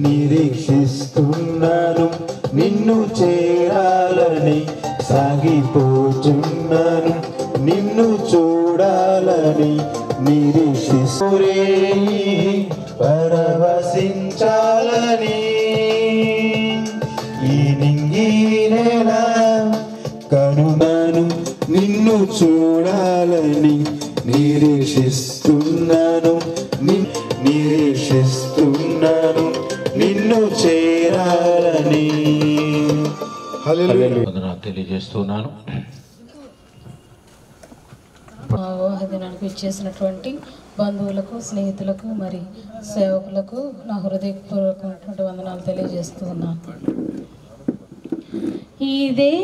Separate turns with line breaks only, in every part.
నిరీక్షిస్తున్నాను నిన్ను చేరాలని, సాగిపోచున్నాను నిన్ను చూడాలని, నిరీక్షిస్తురే పరవశించాలని. ఈ నింగినేల కనుమను నిన్ను చూడాలని, నిరీక్షిస్తున్నాను నిరీక్షిస్తున్నాను నిన్ను చేరాలని.
వందనాలు తెలియజేస్తున్నాను.
మా వివాహ దినానికి ఇచ్చేసినటువంటి బంధువులకు, స్నేహితులకు, మరి సేవకులకు నా హృదయపూర్వకమైనటువంటి వందనాలు తెలియజేస్తూ ఉన్నాను. ఇదే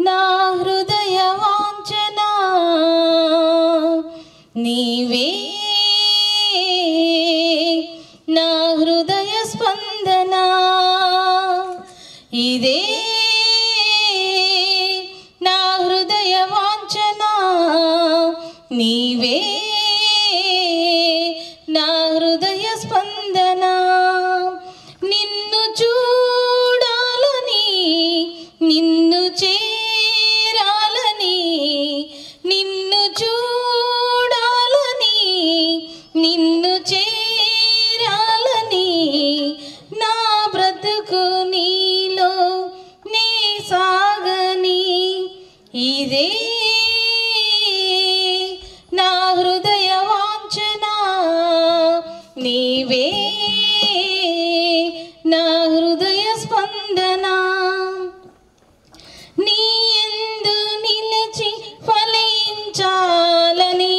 నా హృదయ వాంఛన, నీవే నా హృదయ స్పందన. ఇదే నా హృదయ వాంఛన, నీవే నా హృదయ స్పందన. నిన్ను చూడాలని, నిన్ను చేరాలని, నిన్ను చూడాలని, నిన్ను చేరాలని, నా బ్రతుకు నీలో నే సాగని. ఇదే నా హృదయ వాంఛన, నీవే నా హృదయ స్పందన. నీ యందు నిలిచి ఫలించాలని,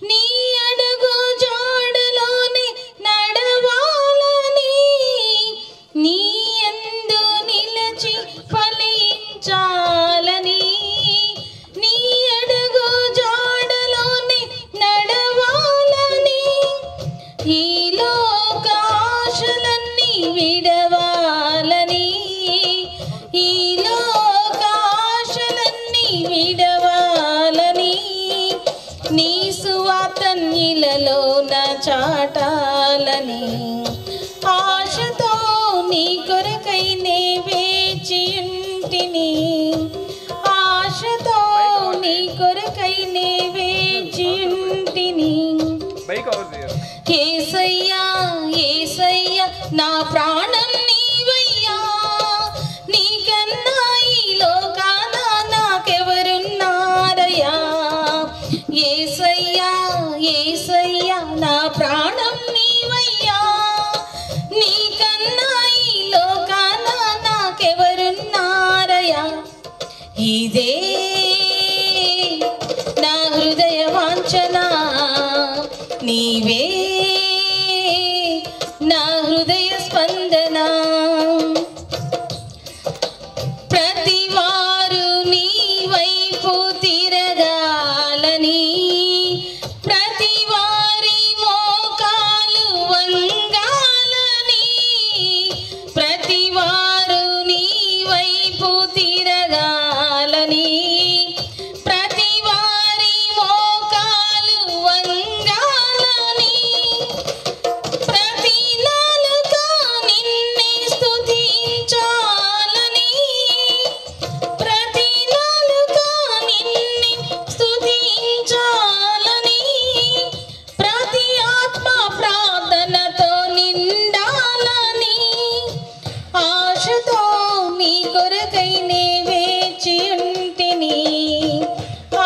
నీ అడుగు జాడలోనే నడవాలని, నీ యందు నిలిచి ఫలించాలని, నీ అడుగు జాడలోనే నడవాలని, ఈ లోకాశలన్నీ విడవాలని, ఈ లోకాశలన్నీ విడవాలని, నీ సువార్తనిలలో నా చాటాలని, ఆశతో నీ కొరకై నే వేచియుంటిని, ఆశతో నీ కొరకై నే వేచియుంటిని. యేసయ్యా యేసయ్యా నా ప్రాణం నీవయ్యా, నీకన్నా ఈ లోకాన నాకెవరున్నారయ్యా. యేసయ్యా యేసయ్యా నా ప్రాణం నీవయ్యా, నీకన్నా ఈ లోకాన నాకెవరున్నారయ్యా. ఇదే నా హృదయ వాంఛన, నీవే నా హృదయ స్పందన. ప్రతివారు నీ వైపు తిరగాలని, ప్రతివారి మోకాలు వంగాలని, ప్రతివారు నీ వైపు తిరగాలని, ప్రతివారి మోకాలు వంగాలని, ప్రతి నాలుక నిన్నే స్తుతించాలని, ప్రతి నాలుక నిన్నే స్తుతించాలని, ప్రతి ఆత్మ ప్రార్థనతో నిండాలని, ఆశతో నీ కొరకై నే వేచియుంటిని,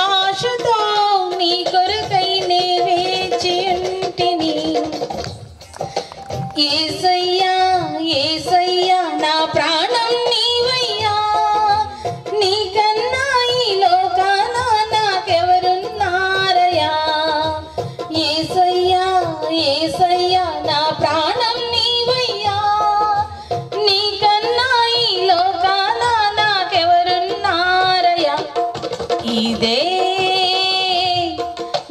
ఆశతో నీ కొరకై నే వేచియుంటిని. యేసయ్యా యేసయ్యా నా ప్రాణం నీవయ్యా, నీకన్నా ఈ లోకాన నాకెవరున్నారయ్యా. యేసయ్యా యేసయ్యా నా ప్రాణం నీవయ్యా, నీకన్నా ఈ లోకాన నాకెవరున్నారయ్యా. ఇదే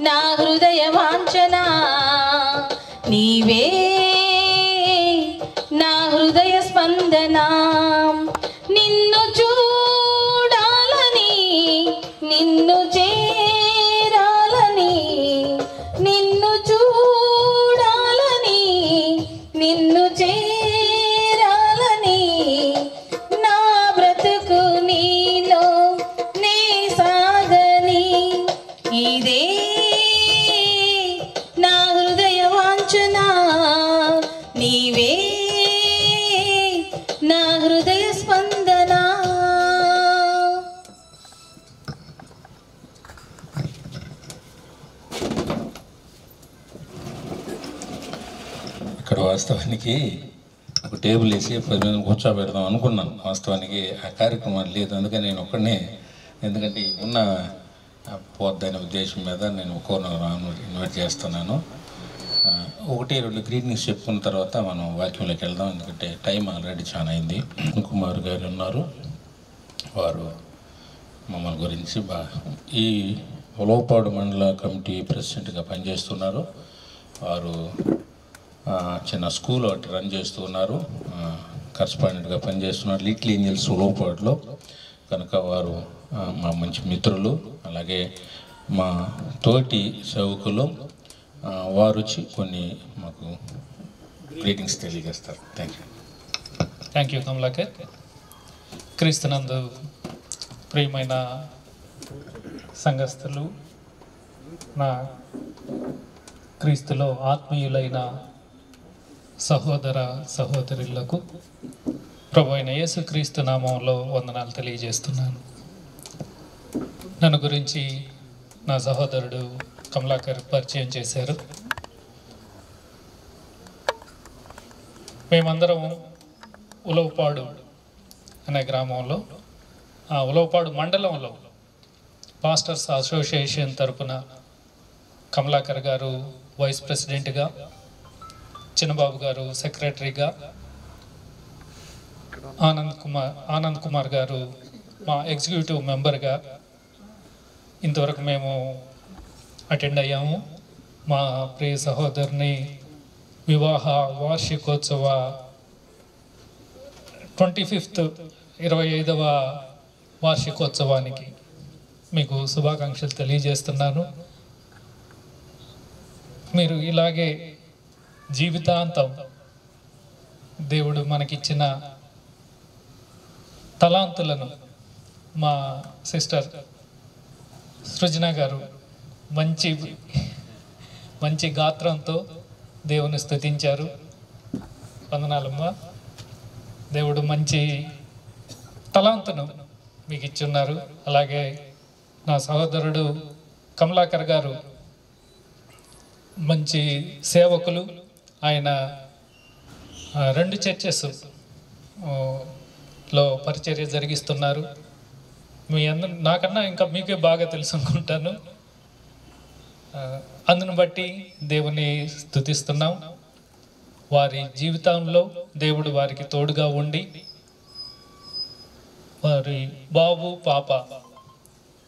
నా హృదయ వాంఛన, నీవే నా హృదయ స్పందన. నిన్ను చూడాలని, నిన్ను చేరాలని, నిన్ను
ఇక్కడ వాస్తవానికి ఒక టేబుల్ వేసి 10 మందిని కూర్చోబెడదాం అనుకున్నాను. వాస్తవానికి ఆ కార్యక్రమం లేదు, అందుకని నేను ఒక్కడనే, ఎందుకంటే ఉన్న పోద్దనే ఉద్దేశం మీద నేను ఒక్కొక్కరు ఇన్వైట్ చేస్తున్నాను. 1-2 గ్రీటింగ్స్ చెప్పుకున్న తర్వాత మనం వాక్యంలోకి వెళ్దాం, ఎందుకంటే టైం ఆల్రెడీ చాలా అయింది. కుమార్ గారు ఉన్నారు, వారు మమ్మల్ని గురించి ఈ ఉలవపాడు మండల కమిటీ ప్రెసిడెంట్గా పనిచేస్తున్నారు. వారు చిన్న స్కూల్ ఒకటి రన్ చేస్తూ ఉన్నారు, కరస్పాండెంట్గా పనిచేస్తున్నారు లిటిల్ ఏంజల్స్ ఉలవపాడులో. కనుక వారు మా మంచి మిత్రులు, అలాగే మా తోటి సేవకులు. వారు వచ్చి కొన్ని మాకు గ్రీటింగ్స్ తెలియజేస్తారు.
Thank you Kamalakar. క్రీస్తునందు ప్రియమైన సంఘస్థులు, నా క్రీస్తులో ఆత్మీయులైన సహోదర సహోదరులకు ప్రభు అయిన యేసుక్రీస్తు నామంలో వందనాలు తెలియజేస్తున్నాను. నన్ను గురించి నా సహోదరుడు కమలాకర్ పరిచయం చేశారు. మేమందరం ఉలవపాడు అనే గ్రామంలో, ఉలవపాడు మండలంలో పాస్టర్స్ అసోసియేషన్ తరపున కమలాకర్ గారు వైస్ ప్రెసిడెంట్గా, చిన్నబాబు గారు సెక్రటరీగా, ఆనంద్ కుమార్ గారు మా ఎగ్జిక్యూటివ్ మెంబర్గా ఇంతవరకు మేము అటెండ్ అయ్యాము. మా ప్రియ సహోదరుని వివాహ వార్షికోత్సవ 25వ వార్షికోత్సవానికి మీకు శుభాకాంక్షలు తెలియజేస్తున్నాను. మీరు ఇలాగే జీవితాంతం దేవుడు మనకిచ్చిన తలాంతులను, మా సిస్టర్ సృజన గారు మంచి గాత్రంతో దేవుని స్తుతించారు. వందనాలమ్మ. దేవుడు మంచి తలాంతును మీకు ఇచ్చున్నారు. అలాగే నా సహోదరుడు కమలాకర్ గారు మంచి సేవకులు. ఆయన 2 చర్చెస్ లో పరిచర్య జరిగిస్తున్నారు. మీ అందరూ నాకన్నా ఇంకా మీకే బాగా తెలుసు అనుకుంటాను. అందును బట్టి దేవుని స్తుతిస్తున్నాం. వారి జీవితంలో దేవుడు వారికి తోడుగా ఉండి, వారి బాబు పాప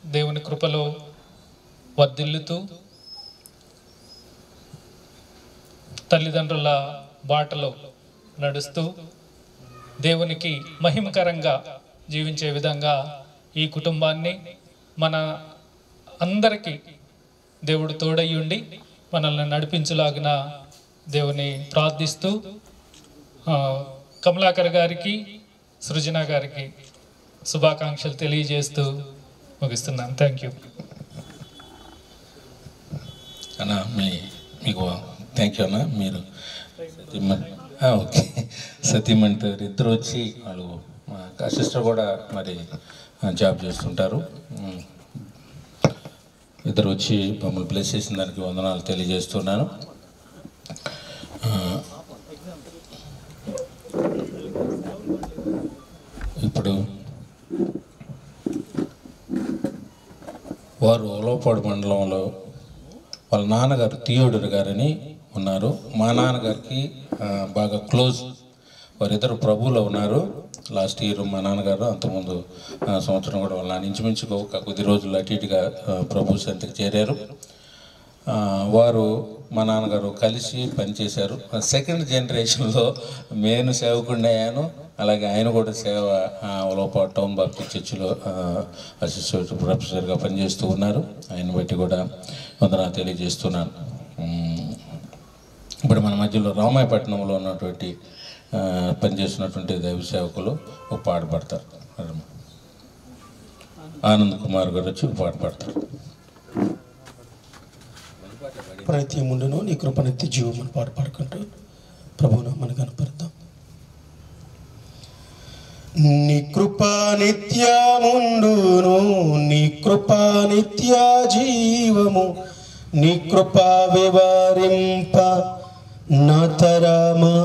దేవుని కృపలో వర్ధిల్లుతూ తల్లిదండ్రుల బాటలో నడుస్తూ దేవునికి మహిమకరంగా జీవించే విధంగా ఈ కుటుంబాన్ని, మన అందరికీ దేవుడు తోడయ్యుండి మనల్ని నడిపించలాగిన దేవుని ప్రార్థిస్తూ కమలాకర్ గారికి, సృజన గారికి శుభాకాంక్షలు తెలియజేస్తూ ముగిస్తున్నాను. థ్యాంక్ యూ
అన్న. మీకు థ్యాంక్ యూ అన్న. మీరు ఓకే, సతీమంటారు ఇద్దరు వచ్చి, వాళ్ళు మా సిస్టర్ కూడా మరి జాబ్ చేస్తుంటారు. ఇద్దరు వచ్చి మమ్మల్ని బ్లెస్ చేసిన దానికి వందనాలు తెలియజేస్తున్నాను. ఇప్పుడు వారు ఉలవపాడు మండలంలో వాళ్ళ నాన్నగారు తీయోడురు గారని ఉన్నారు. మా నాన్నగారికి బాగా క్లోజ్. వారిద్దరు ప్రభువులో ఉన్నారు. లాస్ట్ ఇయర్ మా నాన్నగారు, అంతకుముందు సంవత్సరం కూడా వాళ్ళ ఇంచుమించు కొద్ది రోజులు అటు ఇటుగా ప్రభు సంతకి చేరారు. వారు మా నాన్నగారు కలిసి పనిచేశారు. సెకండ్ జనరేషన్లో నేను సేవకుడిని అయ్యాను. అలాగే ఆయన కూడా సేవ ఉలవపాడు టౌన్ బాప్టిస్ట్ చర్చిలో అసిస్టెంట్ ప్రొఫెసర్గా పనిచేస్తూ ఉన్నారు. ఆయన బట్టి కూడా వందనాలు తెలియజేస్తున్నాను. ఇప్పుడు మన మధ్యలో రామాయపట్నంలో ఉన్నటువంటి పనిచేస్తున్నటువంటి దైవ సేవకులు ఒక పాట పాడతారు. ఆనంద్ కుమార్ గారు వచ్చి ఒక పాట పాడతారు.
ప్రతి ముందును నీ కృపనెత్తి జీవమని పాట పాడుకుంటూ ప్రభువును మనం కనపడతాం. నీ కృపా నిత్యముండును, నీ కృపా నిత్య జీవము, నీ కృపా వివరింప నా తరమా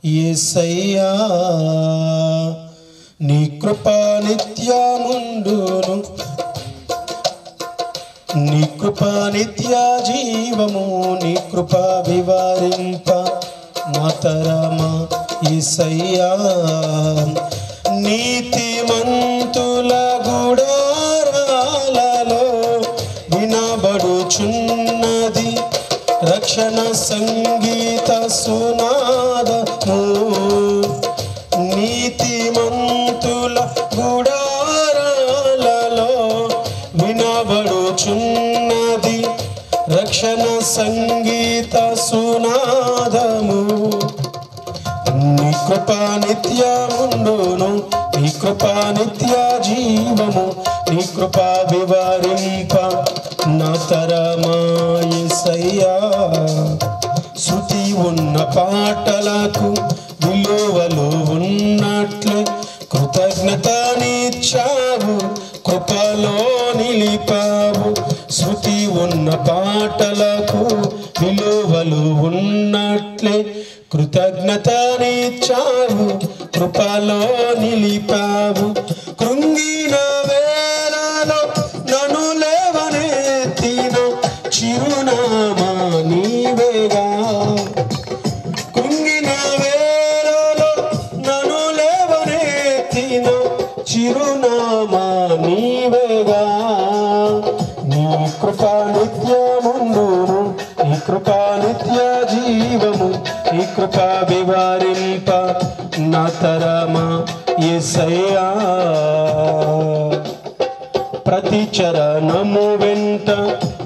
యేసయ్యా నీ కృపా నిత్యముండును నీ కృపా నిత్య జీవము నీ కృపా వివరింప నా తరమా యేసయ్యా నీతిమంతుల గుడారాలలో వినబడుచున్నది రక్షణ సంగీత సునాదము నీతిమంతుల గుడారాలలో వినబడుచున్నది రక్షణ సంగీత సునాదము నీ కృపా నిత్యముండును నీ కృపా నిత్య జీవము నీ కృపా వివరింప నా తరమా యేసయ్యా శృతి ఉన్న పాటలకు విలువలు ఉన్నట్లే కృతజ్ఞత నీచావు కృపలో నిలిపావు శృతి ఉన్న పాటలకు విలువలు ఉన్నట్లే కృతజ్ఞత నీచావు కృపలో నిలిపావు కృంగిన వేళలో నన్ను లేవనెత్తిన చిరునామా నీవేగా కృంగిన వేళలో నన్ను లేవనెత్తిన చిరునామా నీవేగా నీ కృపా నిత్యముండును నీ కృపా నిత్య జీవము నీ కృపా వివరింప నా తరమా యేసయ్యా ప్రతి చరణము వెంట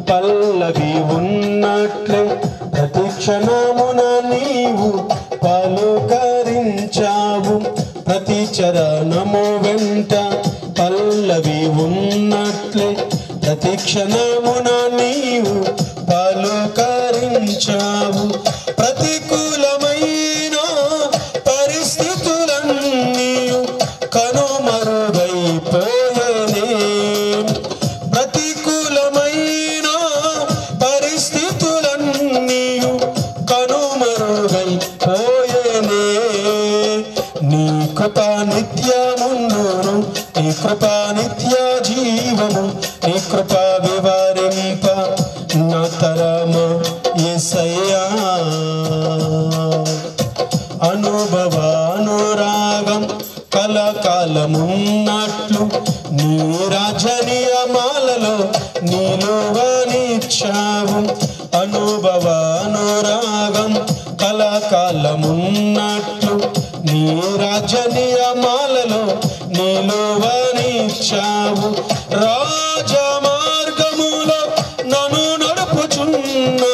పల్లవి ఉన్నట్లే ప్రతి క్షణమున నీవు పలుకరించావు ప్రతి చరణము వెంట పల్లవి ఉన్నట్లే ప్రతి క్షణమున నీవు పలుకరించావు ప్రతికూలమైన పరిస్థితులన్నీ కనుమరుగైపోయేనే ప్రతికూలమైన పరిస్థితులన్నీ కనుమరుగైపోయేనే నీ కృపా నిత్యముండును నీ కృపా నిత్య జీవము నీ కృపా వివరింప నా తరమా యేసయ్యా అనుభవానురాగం కలకాలమున్నట్లు నీ రాజనీయమాలలో నిలువనిచ్చావు అనుభవానురాగం కలకాలమున్నట్లు నీ రాజనీయమాలలో నిలువనిచ్చావు రాజమార్గములో నన్ను నడుపుచున్నా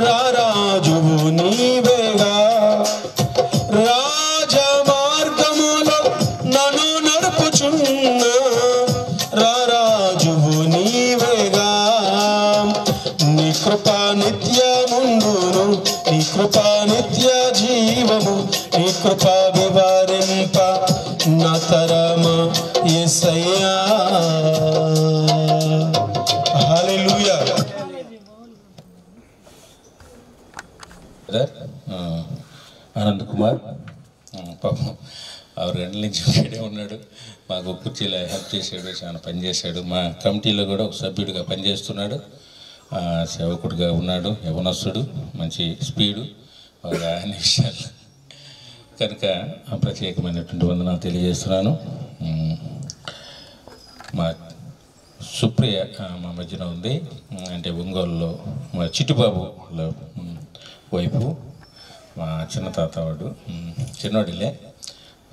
రారాజువు నీవేగా రాజమార్గములో నన్ను నడుపుచున్నా రారాజువు నీవేగా నీ కృపా నిత్యముండును నీ కృపా నిత్య జీవము నీ కృపా వివరింప నా తరమా యేసయ్యా హల్లెలూయా
ఆనంద్ కుమార్ పాపం ఆ 2 నెలల నుంచి ఇక్కడే ఉన్నాడు మాకు కుర్చీలో హెల్ప్ చేసాడు చాలా పనిచేశాడు మా కమిటీలో కూడా ఒక సభ్యుడిగా పనిచేస్తున్నాడు సేవకుడిగా ఉన్నాడు యవనస్తుడు మంచి స్పీడు బాగా అన్ని విషయాలు కనుక ప్రత్యేకమైనటువంటి వందనాలు తెలియజేస్తున్నాను మా సుప్రియ మా మధ్యన ఉంది అంటే ఒంగోలులో మా చిట్టుబాబు వైపు మా చిన్న తాతవాడు చిన్నవాడిలే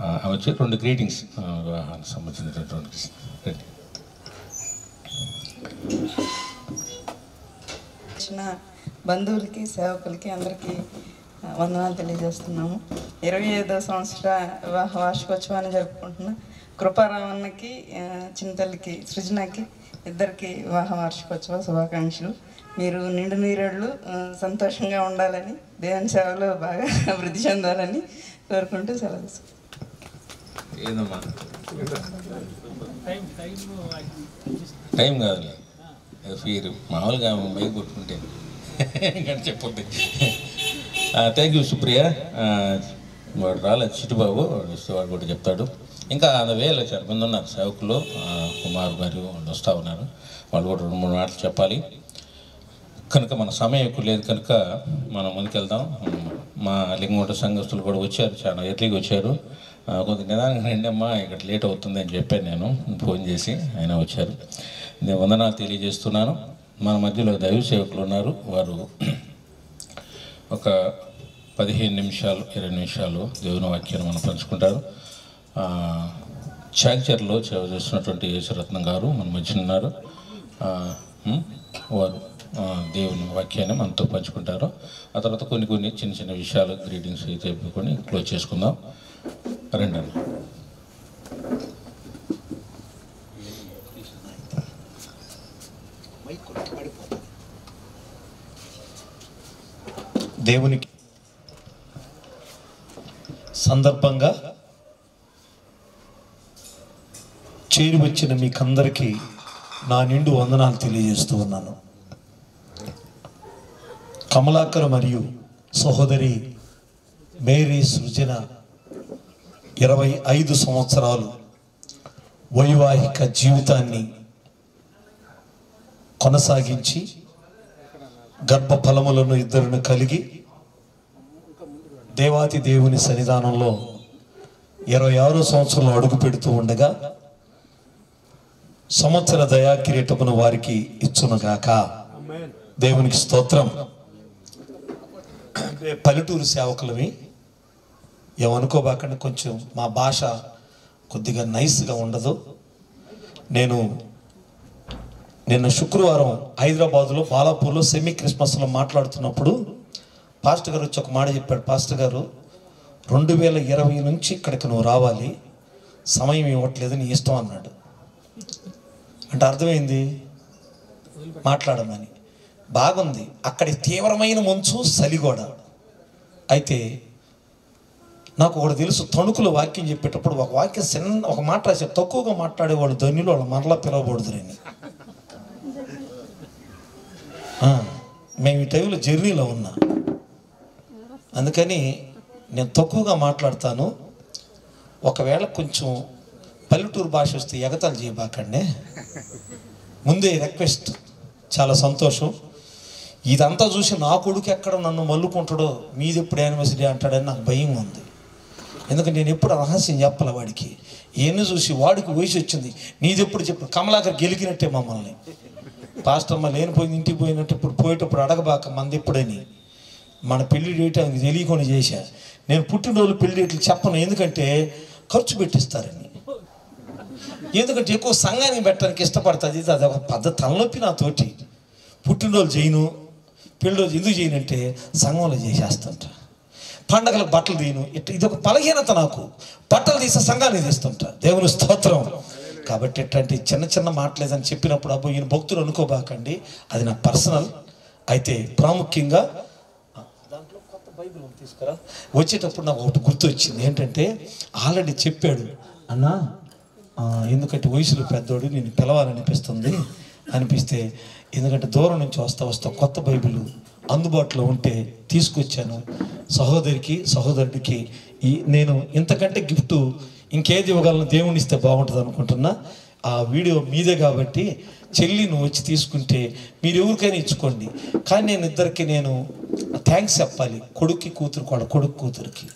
ఆమె వచ్చి 2 గ్రీటింగ్స్ వివాహానికి సంబంధించినటువంటి
బంధువులకి సేవకులకి అందరికీ వందనాలు తెలియజేస్తున్నాము 25వ సంవత్సర వివాహ వార్షికోత్సవాన్ని జరుపుకుంటున్న కృపారామన్నకి చింతలకి సృజనకి ఇద్దరికి వివాహ వార్షికోత్సవ శుభాకాంక్షలు. మీరు నిండు నీరేళ్ళు సంతోషంగా ఉండాలని దేవుని సేవలో బాగా అభివృద్ధి చెందాలని కోరుకుంటూ సెలవు.
టైం కాదులే ఫీరు మామూలుగా బైక్ కొట్టుకుంటే ఇంకా చెప్పొద్దు. Thank you Supriya. వాడు రాలేదు చిట్టుబాబు, వాడు కూడా చెప్తాడు. ఇంకా వేలు చాలా మంది ఉన్నారు సేవకులు, కుమార్ గారు వాళ్ళు వస్తూ ఉన్నారు, వాళ్ళు కూడా 2-3 మాటలు చెప్పాలి. కనుక మన సమయం ఎక్కువ లేదు కనుక మనం ముందుకెళ్దాం. మా లింగోట సంఘస్థులు కూడా వచ్చారు, చాలా ఎర్లీగా వచ్చారు. కొంత నిదానంగా రండమ్మా, ఇక్కడ లేట్ అవుతుంది అని చెప్పాను నేను ఫోన్ చేసి, ఆయన వచ్చారు. నేను వందనాలు తెలియజేస్తున్నాను. మన మధ్యలో దైవ సేవకులు ఉన్నారు, వారు ఒక 15 నిమిషాలు 20 నిమిషాలు దేవుని వాక్యాన్ని మనం పంచుకుంటారు. చాక్చర్లో సేవ చేస్తున్నటువంటి యేసురత్నం గారు మన మధ్య ఉన్నారు. వారు దేవుని వాక్యాన్ని మనతో పంచుకుంటారు. ఆ తర్వాత కొన్ని చిన్న చిన్న విషయాలు గ్రీటింగ్స్ చెప్పుకొని క్లోజ్ చేసుకుందాం. రండి.
దేవునికి సందర్భంగా చేరి వచ్చిన మీకందరికీ నా నిండు వందనాలు తెలియజేస్తూ ఉన్నాను. కమలాకర్ మరియు సహోదరి మేరీ సృజన 25 సంవత్సరాలు వైవాహిక జీవితాన్ని కొనసాగించి గర్భఫలములను ఇద్దరును కలిగి దేవాతి దేవుని సన్నిధానంలో 26వ సంవత్సరంలో అడుగు పెడుతూ ఉండగా సంవత్సర దయా కిరీటమును వారికి ఇచ్చునుగాక. దేవునికి స్తోత్రం. పల్లెటూరు సేవకులవి ఏమనుకోబాకండి, కొంచెం మా భాష కొద్దిగా నైస్గా ఉండదు. నిన్న శుక్రవారం హైదరాబాదులో బాలాపూర్లో సెమీ క్రిస్మస్లో మాట్లాడుతున్నప్పుడు పాస్టర్ గారు వచ్చి ఒక మాట చెప్పాడు. పాస్టర్ గారు 2020 నుంచి ఇక్కడికి నువ్వు రావాలి, సమయం ఇవ్వట్లేదు, నీ ఇష్టం అన్నాడు. అంటే అర్థమైంది మాట్లాడమని. బాగుంది. అక్కడి తీవ్రమైన మంచు, సలిగోడ. అయితే నాకు ఒకటి తెలుసు, తణుకులో వాక్యం చెప్పేటప్పుడు ఒక వాక్యం ఒక మాట రాశారు, తక్కువగా మాట్లాడేవాళ్ళు ధన్యులు, వాళ్ళు మరలా పిలవకూడదురని. మేము ఈ టైంలో జర్నీలో ఉన్నా, అందుకని నేను తక్కువగా మాట్లాడతాను. ఒకవేళ కొంచెం పల్లెటూరు భాష వస్తే ఎగతాలు చేయబాకండి, ముందే రిక్వెస్ట్. చాలా సంతోషం. ఇదంతా చూసి నా కొడుకు ఎక్కడ నన్ను మల్లుకుంటాడో, మీది ఎప్పుడు యానివర్సరీ అంటాడని నాకు భయం ఉంది. ఎందుకంటే నేను ఎప్పుడు రహస్యం చెప్పాల వాడికి. ఇవన్నీ చూసి వాడికి వయసు వచ్చింది, నీది ఎప్పుడు చెప్పు. కమలాకర్ గెలికినట్టే మమ్మల్ని. పాస్టర్ అమ్మ లేనిపోయింది, ఇంటికి పోయినట్టు ఇప్పుడు పోయేటప్పుడు అడగబాక మంది ఎప్పుడని. మన పెళ్లి డేట్ ఆయనకి తెలియకుండా చేశా. నేను పుట్టినరోజు పెళ్లి డేట్లు చెప్పను, ఎందుకంటే ఖర్చు పెట్టిస్తారని. ఎందుకంటే ఎక్కువ సంఘానికి పెట్టడానికి ఇష్టపడుతుంది. అది ఒక పద్ధతి, తలనొప్పి నాతోటి. పుట్టినరోజు చేయను, పెళ్లి రోజు ఎందుకు చేయనంటే సంఘంలో చేసేస్తుంట. పండగలకు బట్టలు తీయను, ఇది ఒక బలహీనత నాకు. బట్టలు తీసే సంఘాన్ని తీస్తుంటా. దేవుని స్తోత్రం. కాబట్టి ఇట్లాంటి చిన్న చిన్న మాటలేదని చెప్పినప్పుడు అబ్బో ఈయన భక్తులు అనుకోబాకండి, అది నా పర్సనల్. అయితే ప్రాముఖ్యంగా దాంట్లో కొత్త బైబిల్ తీసుకురా. వచ్చేటప్పుడు నాకు ఒకటి గుర్తు వచ్చింది. ఏంటంటే ఆల్రెడీ చెప్పాడు అన్నా, ఎందుకంటే వయసులో పెద్దోడు నేను పిలవాలనిపిస్తుంది అనిపిస్తే, ఎందుకంటే దూరం నుంచి వస్తా కొత్త బైబిల్ అందుబాటులో ఉంటే తీసుకొచ్చాను. సహోదరుడికి నేను ఇంతకంటే గిఫ్ట్ ఇంకేది ఇవ్వగలను, దేవుని ఇస్తే బాగుంటుంది అనుకుంటున్నా. ఆ వీడియో మీదే కాబట్టి చెల్లి నువ్వు వచ్చి తీసుకుంటే మీరు ఎవరికైనా ఇచ్చుకోండి. కానీ నేను ఇద్దరికి థ్యాంక్స్ చెప్పాలి, కొడుక్కి కూతురు, కొడుకు కూతురికి.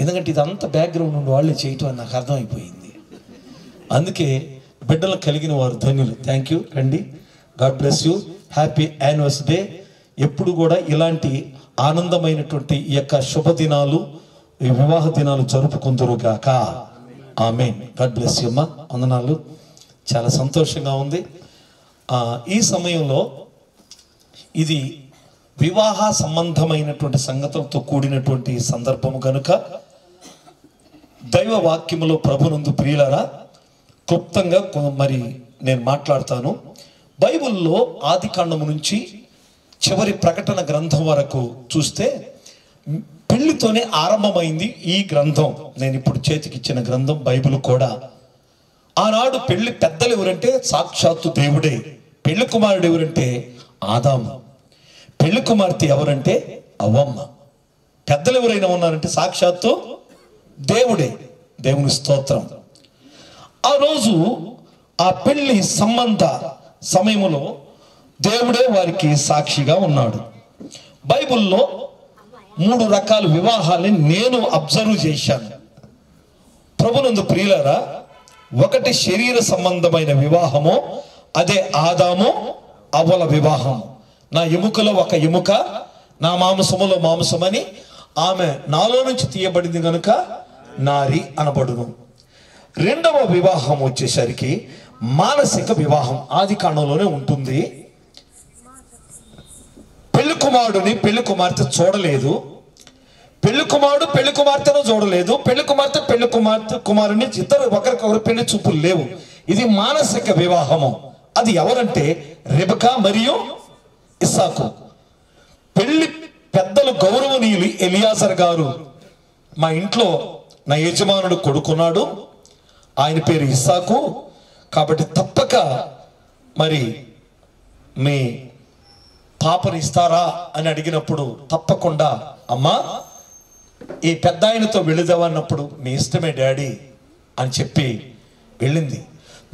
ఎందుకంటే ఇదంతా బ్యాక్గ్రౌండ్ నుండి వాళ్ళే చేయటం అని నాకు అర్థమైపోయింది. అందుకే బిడ్డలు కలిగిన వారు ధన్యులు. Thank you. రండి. God bless you. Happy anniversary day. ఎప్పుడు కూడా ఇలాంటి ఆనందమైనటువంటి ఈ యొక్క శుభదినాలు, ఈ వివాహ దినాలు జరుపుకుందరుగాక. ఆమేన్. గాడ్ బ్లెస్ యూ అమ్మా. వందనాలు. చాలా సంతోషంగా ఉంది. ఈ సమయంలో ఇది వివాహ సంబంధమైనటువంటి సంగతులతో కూడినటువంటి సందర్భము కనుక దైవ వాక్యములో ప్రభునందు ప్రియులారా క్లుప్తంగా మరి నేను మాట్లాడతాను. బైబిల్లో ఆది కాండము నుంచి చివరి ప్రకటన గ్రంథం వరకు చూస్తే పెళ్లితోనే ఆరంభమైంది ఈ గ్రంథం. నేను ఇప్పుడు చేతికిచ్చిన గ్రంథం బైబిల్ కూడా. ఆనాడు పెళ్లి పెద్దలు ఎవరంటే సాక్షాత్తు దేవుడే. పెళ్లి కుమారుడు ఎవరంటే ఆదాము. పెళ్లి కుమార్తె ఎవరంటే అవ్వమ్మ. పెద్దలు ఎవరైనా ఉన్నారంటే సాక్షాత్తు దేవుడే. దేవుని స్తోత్రం. ఆ రోజు ఆ పెళ్లి సంబంధ సమయంలో దేవుడే వారికి సాక్షిగా ఉన్నాడు. బైబిల్లో 3 రకాల వివాహాలని నేను అబ్జర్వ్ చేశాను. ప్రభునందు ప్రియులారా, ఒకటి శరీర సంబంధమైన వివాహము, అదే ఆదాము అవ్వల వివాహం. నా ఎముకలో ఒక ఎముక, నా మాంసములో మాంసమని, ఆమె నాలో నుంచి తీయబడింది కనుక నారి అనబడును. రెండవ వివాహం వచ్చేసరికి మానసిక వివాహం. ఆది కాండంలోనే ఉంటుంది. పెళ్లి కుమారుడిని పెళ్లి కుమార్తె చూడలేదు, పెళ్లి కుమారుడు పెళ్లి కుమార్తెను చూడలేదు, పెళ్లి కుమార్తె పెళ్లి కుమారుని ఇద్దరు ఒకరికొకరు పెళ్లి చూపులు లేవు. ఇది మానసిక వివాహము. అది ఎవరంటే రెబెకా మరియు ఇస్సాకు. పెళ్లి పెద్దలు గౌరవనీయులు ఎలియాజర్ గారు, మా ఇంట్లో నా యజమానుడు కొడుకున్నాడు, ఆయన పేరు ఇస్సాకు, కాబట్టి తప్పక మరి మీ పాపని ఇస్తారా అని అడిగినప్పుడు తప్పకుండా అమ్మా ఈ పెద్ద ఆయనతో వెళుదామన్నప్పుడు మీ ఇష్టమే డాడీ అని చెప్పి వెళ్ళింది.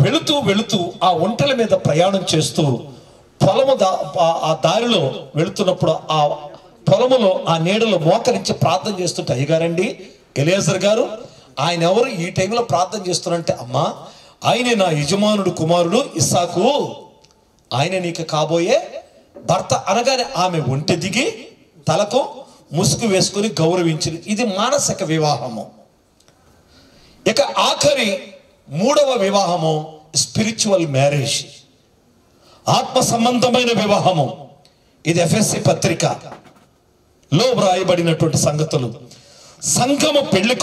వెళుతూ వెళుతూ ఆ ఒంటెల మీద ప్రయాణం చేస్తూ పొలము ఆ దారిలో వెళుతున్నప్పుడు ఆ పొలములో ఆ నీడలో మోకరించి ప్రార్థన చేస్తుంటే, అయ్యగారండి ఎలియాజర్ గారు, ఆయన ఎవరు ఈ టైంలో ప్రార్థన చేస్తున్నారంటే, అమ్మా ఆయనే నా యజమానుడు కుమారుడు ఇస్సాకు, ఆయన నీకు కాబోయే భర్త అనగానే ఆమె ఒంటె దిగి తలకు ముసుగు వేసుకుని గౌరవించింది. ఇది మానసిక వివాహము. ఇక ఆఖరి 3వ వివాహము స్పిరిచువల్ మ్యారేజ్, ఆత్మ సంబంధమైన వివాహము. ఇది ఎఫెసీ పత్రికలో వ్రాయబడినటువంటి సంగతులు. సంఘము పెళ్లి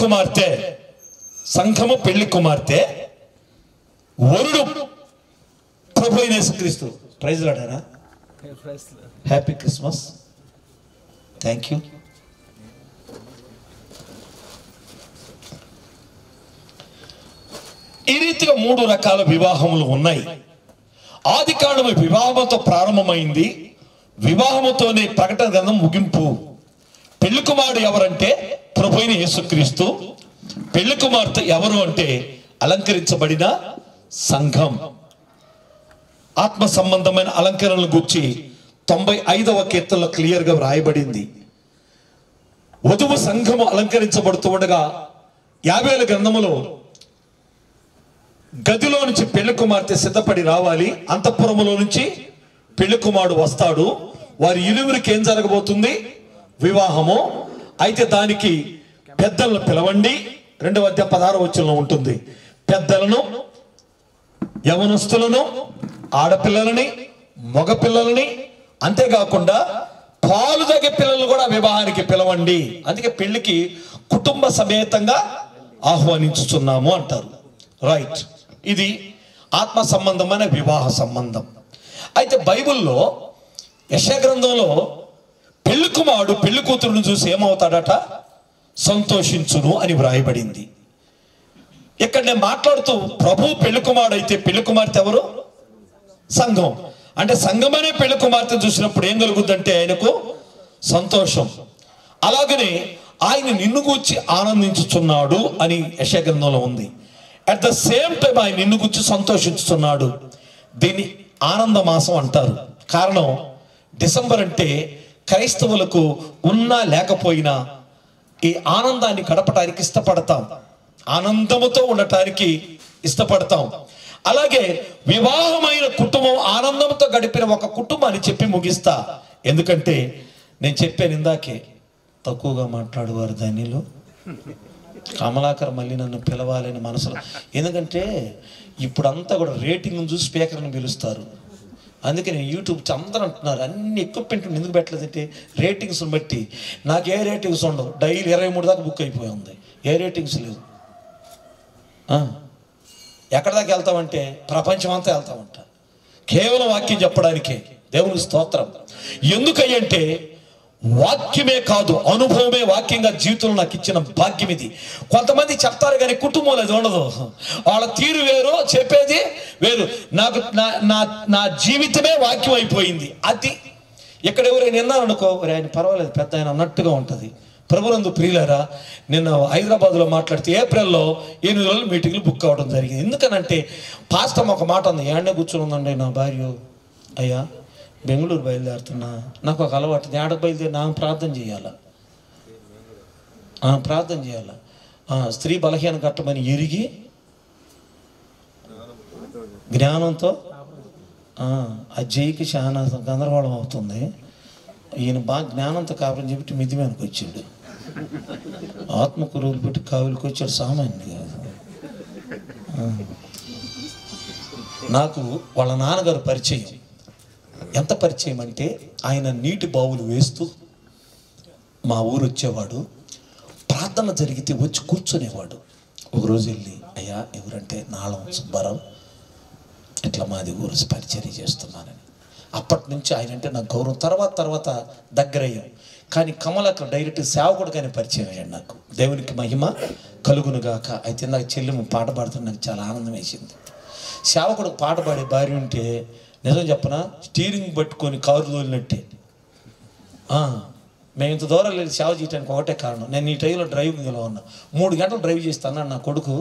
కుమార్తె వరుడు ప్రభు అయిన యేసుక్రీస్తు. ప్రైజ్ లాడారా? Happy Christmas. Thank you. ఈ రీతిగా 3 రకాల వివాహములు ఉన్నాయి. ఆది కాండము వివాహంతో ప్రారంభమైంది, వివాహముతోనే ప్రకటన గ్రంథం ముగింపు. పెళ్లి కుమారుడు ఎవరంటే ప్రభు అయిన యేసుక్రీస్తు. పెళ్లి కుమార్తె ఎవరు అంటే అలంకరించబడిన సంఘం. ఆత్మ సంబంధమైన అలంకరణలు గురించి 95వ కీర్తనలో క్లియర్గా వ్రాయబడింది. వధువు సంఘము అలంకరించబడుతూ ఉండగా 50వ గ్రంథములో గదిలో నుంచి పెళ్లి కుమార్తె సిద్ధపడి రావాలి, అంతఃపురములో నుంచి పెళ్లి కుమారుడు వస్తాడు. వారి ఇరువురికి ఏం జరగబోతుంది? వివాహము. అయితే దానికి పెద్దలను పిలవండి. 2వ అధ్యాయం 16వ వచనంలో ఉంటుంది. పెద్దలను, యవనస్తులను, ఆడపిల్లలని, మగపిల్లలని, అంతేకాకుండా పాలు తగ్గే పిల్లలు కూడా వివాహానికి పిలవండి. అందుకే పెళ్లికి కుటుంబ సమేతంగా ఆహ్వానించుతున్నాము అంటారు. రైట్. ఇది ఆత్మ సంబంధమైన వివాహ సంబంధం. అయితే బైబిల్లో యెషయా గ్రంథంలో పెళ్లి కుమారుడు పెళ్లి కూతురును చూసి ఏమవుతాడట? సంతోషించును అని వ్రాయబడింది. ఇక్కడ నేను మాట్లాడుతూ ప్రభు పెళ్లి కుమారుడు అయితే పెళ్లి కుమార్తె ఎవరు? సంఘం. అంటే సంఘమనే పెళ్లి కుమార్తె చూసినప్పుడు ఏం కలుగుద్దంటే ఆయనకు సంతోషం. అలాగనే ఆయన నిన్ను గూర్చి ఆనందించుచున్నాడు అని యెషయా గ్రంథంలో ఉంది. అట్ ద సేమ్ టైం ఆయన నిన్ను గురించి సంతోషిస్తున్నాడు. దీన్ని ఆనంద మాసం అంటారు. కారణం డిసెంబర్ అంటే క్రైస్తవులకు ఉన్నా లేకపోయినా ఈ ఆనందాన్ని గడపటానికి ఇష్టపడతాం, ఆనందముతో ఉండటానికి ఇష్టపడతాం. అలాగే వివాహమైన కుటుంబం ఆనందంతో గడిపిన ఒక కుటుంబాన్ని చెప్పి ముగిస్తా. ఎందుకంటే నేను చెప్పాను ఇందాకే, తక్కువగా మాట్లాడువారు దానిలో కమలాకర్ మళ్ళీ నన్ను పిలవాలని మనసులో. ఎందుకంటే ఇప్పుడంతా కూడా రేటింగ్ చూసి స్పీకర్ని పిలుస్తారు. అందుకే నేను యూట్యూబ్ అందరూ అంటున్నారు అన్ని ఎక్విప్మెంట్ ఎందుకు పెట్టలేదంటే రేటింగ్స్ని బట్టి. నాకు ఏ రేటింగ్స్ ఉండవు. డైలీ 23 దాకా బుక్ అయిపోయి ఉంది, ఏ రేటింగ్స్ లేవు. ఎక్కడి దాకా వెళ్తామంటే ప్రపంచం అంతా వెళ్తామంట, కేవలం వాక్యం చెప్పడానికే. దేవుని స్తోత్రం. ఎందుకంటే వాక్యమే కాదు, అనుభవమే వాక్యంగా జీవితంలో నాకు ఇచ్చిన భాగ్యం ఇది. కొంతమంది చెప్తారు కానీ కుటుంబంలో అది ఉండదు. వాళ్ళ తీరు వేరు, చెప్పేది వేరు. నాకు నా జీవితమే వాక్యం అయిపోయింది. అది ఇక్కడ ఎవరైనా విన్నారనుకో, ఆయన పర్వాలేదు పెద్ద ఆయన అన్నట్టుగా ఉంటుంది. ప్రభునందు ప్రియులారా, నిన్న హైదరాబాద్లో మాట్లాడితే ఏప్రిల్లో 8 రోజులు మీటింగ్లు బుక్ అవ్వడం జరిగింది. ఎందుకనంటే పాస్టర్ ఒక మాట ఉంది, ఏడనే కూర్చొని ఉందండి నా భార్య, అయ్యా బెంగళూరు బయలుదేరుతున్నా, నాకు ఒక అలవాటు, ఏడ బయలుదేరి నాకు ప్రార్థన చేయాలా, ప్రార్థన చేయాలా, స్త్రీ బలహీన కట్టమని ఎరిగి జ్ఞానంతో ఆ జైకి చాలా గందరగోళం అవుతుంది. ఈయన బాగా జ్ఞానంతో కావాలని చెప్పి మిద్ది మీదకి వచ్చాడు, ఆత్మకురువులు పెట్టి కావులకి వచ్చాడు, సామాన్యుడు కాదు. నాకు వాళ్ళ నాన్నగారు పరిచయం. ఎంత పరిచయం అంటే ఆయన నీటి బావులు వేస్తూ మా ఊరు వచ్చేవాడు, ప్రార్థన జరిగితే వచ్చి కూర్చునేవాడు. ఒకరోజు వెళ్ళి, అయ్యా ఎవరంటే నాళం సుబ్బారావు, ఇట్లా మాది ఊరు పరిచర్య చేస్తున్నానని. అప్పటి నుంచి ఆయన అంటే నాకు గౌరవం. తర్వాత దగ్గరయ్యాం. కానీ కమలాకర్ డైరెక్ట్ సేవకుడికైనా పరిచయం అయ్యాడు నాకు. దేవునికి మహిమ కలుగునుగాక. అయితే నాకు చెల్లెమ్మ పాట పాడుతున్న నాకు చాలా ఆనందం వేసింది. సేవకుడికి పాట పాడే భార్య ఉంటే నిజం చెప్పనా, స్టీరింగ్ పట్టుకొని కారు తోలినట్టే. మేము ఇంత దూరం లేదు సేవ చేయడానికి ఒకటే కారణం, నేను ఈ టైంలో డ్రైవింగ్లో ఉన్నా. 3 గంటలు డ్రైవ్ చేస్తాను. నా కొడుకు,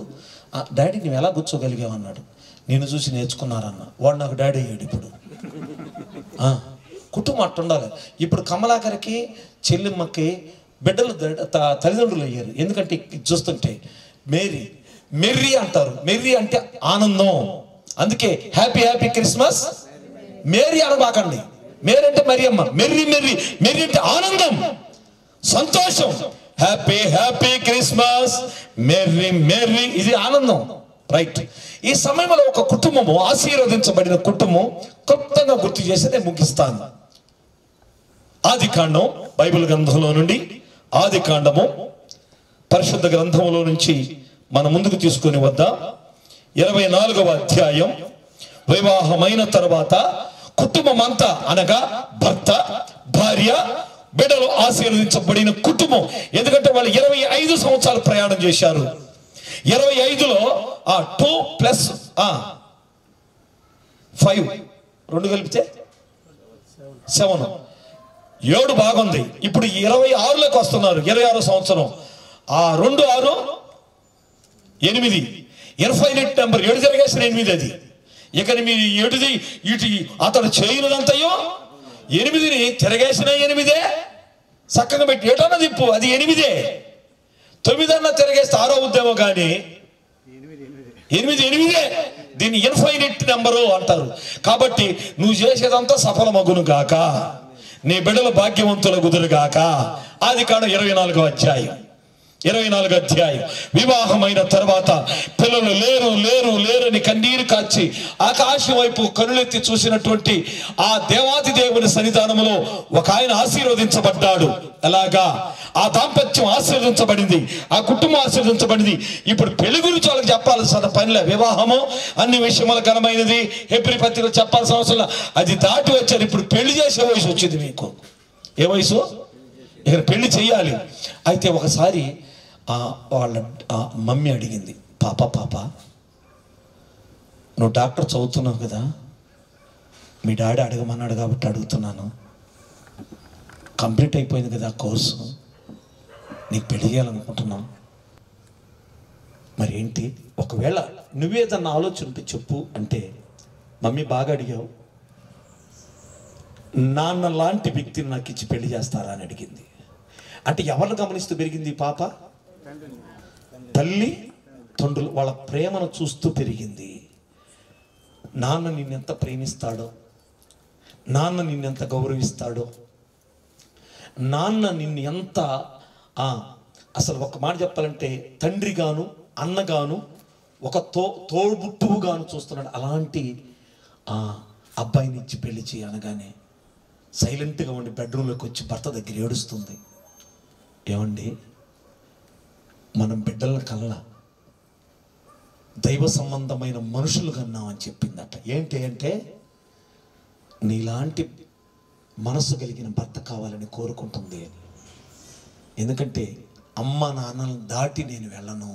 డాడీ నువ్వు ఎలా కూర్చోగలిగావన్నాడు. నిన్ను చూసి నేర్చుకున్నారన్న. వాడు నాకు డాడీ అయ్యాడు. ఇప్పుడు కుటుంబం అట్టు ఉండాలి. ఇప్పుడు కమలాకర్కి చెల్లెమ్మకి బిడ్డలు తల్లిదండ్రులు అయ్యారు. ఎందుకంటే చూస్తుంటే మెర్రీ అంటారు. మెర్రీ అంటే ఆనందం. అందుకే హ్యాపీ హ్యాపీ క్రిస్మస్ మేరీ అనబాకండి. మేరీ అంటే మరియమ్మ. మెర్రీ అంటే ఆనందం, సంతోషం. హ్యాపీ హ్యాపీ క్రిస్మస్ మెర్రీ, ఇది ఆనందం. రైట్. ఈ సమయంలో ఒక కుటుంబము, ఆశీర్వదించబడిన కుటుంబం క్లుప్తంగా గుర్తు చేసి నేను ముగిస్తాను. ఆదికాండం బైబిల్ గ్రంథంలో నుండి, ఆదికాండము పరిశుద్ధ గ్రంథంలో నుంచి మన ముందుకు తీసుకొని వద్దాం. 24వ అధ్యాయం. వివాహమైన తర్వాత కుటుంబం అంతా అనగా భర్త, భార్య, బిడ్డలు ఆశీర్వదించబడిన కుటుంబం. ఎందుకంటే వాళ్ళు 25 సంవత్సరాలు ప్రయాణం చేశారు. 25లో 2 + 5 2 కలిపితే 7 7 బాగుంది. ఇప్పుడు 26లోకి వస్తున్నారు. 26వ సంవత్సరం. 2 6 8 ఇన్ఫైనైట్ నెంబర్. 7 తిరగేసిన 8 అది. ఇక మీరు ఇటు అతడు చేయనుదంతయో 8ని తిరగేసిన 8 చక్కగా పెట్టి 7 తిప్పు, అది 8. 9 తిరగేస్తే 6 అవుద్దేమో, కానీ 8 దీన్ని ఇన్ఫైనైట్ నెంబరు అంటారు. కాబట్టి నువ్వు చేసేదంతా సఫలమగును గాక, నీ బిడ్డల భాగ్యవంతుల కుదురుగాక. ఆదికాండం 24వ అధ్యాయం. 24వ అధ్యాయం. వివాహమైన తర్వాత పిల్లలు లేరని కన్నీరు కాచి ఆకాశం వైపు కనులెత్తి చూసినటువంటి ఆ దేవాది దేవుని సన్నిధానంలో ఒక ఆయన ఆశీర్వదించబడ్డాడు. ఎలాగా? ఆ దాంపత్యం ఆశీర్వదించబడింది, ఆ కుటుంబం ఆశీర్వదించబడింది. ఇప్పుడు పెళ్లి గురించి వాళ్ళకి చెప్పాల్సిన పనిలే. వివాహము అన్ని విషయముల ఘనమైనది. హెబ్రీ పత్రికలో చెప్పాల్సిన అవసరం, అది దాటి వచ్చారు. ఇప్పుడు పెళ్లి చేసే వయసు వచ్చింది మీకు. ఏ వయసు? ఇక్కడ పెళ్లి చేయాలి. అయితే ఒకసారి వాళ్ళ మమ్మీ అడిగింది, పాప నువ్వు డాక్టర్ చదువుతున్నావు కదా, మీ డాడీ అడగమన్నాడు కాబట్టి అడుగుతున్నాను, కంప్లీట్ అయిపోయింది కదా కోర్సు, నీకు పెళ్లి చేయాలనుకుంటున్నాం, మరి ఏంటి, ఒకవేళ నువ్వేదన్నా ఆలోచన ఉంటే చెప్పు అంటే, మమ్మీ బాగా అడిగావు, నాన్న లాంటి వ్యక్తిని నాకు ఇచ్చి పెళ్లి చేస్తారా అని అడిగింది. అంటే ఎవరిని గమనిస్తూ పెరిగింది పాప? తల్లి తండ్రులు వాళ్ళ ప్రేమను చూస్తూ పెరిగింది. నాన్న నిన్నెంత ప్రేమిస్తాడో, నాన్న నిన్నెంత గౌరవిస్తాడో, నాన్న నిన్ను ఎంత అసలు ఒక మాట చెప్పాలంటే తండ్రిగాను అన్నగాను ఒక తోడుబుట్టువుగాను చూస్తున్నాడు. అలాంటి అబ్బాయిని ఇచ్చి పెళ్లి చేయనగానే సైలెంట్గా ఉండి బెడ్రూమ్లోకి వచ్చి భర్త దగ్గర ఏడుస్తుంది. ఏమండి, మనం బిడ్డల కల్లా దైవ సంబంధమైన మనుషులు కన్నామని చెప్పిందట. ఏంటి అంటే, నీలాంటి మనసు కలిగిన భర్త కావాలని కోరుకుంటుంది అని. ఎందుకంటే అమ్మ నాన్నలను దాటి నేను వెళ్ళను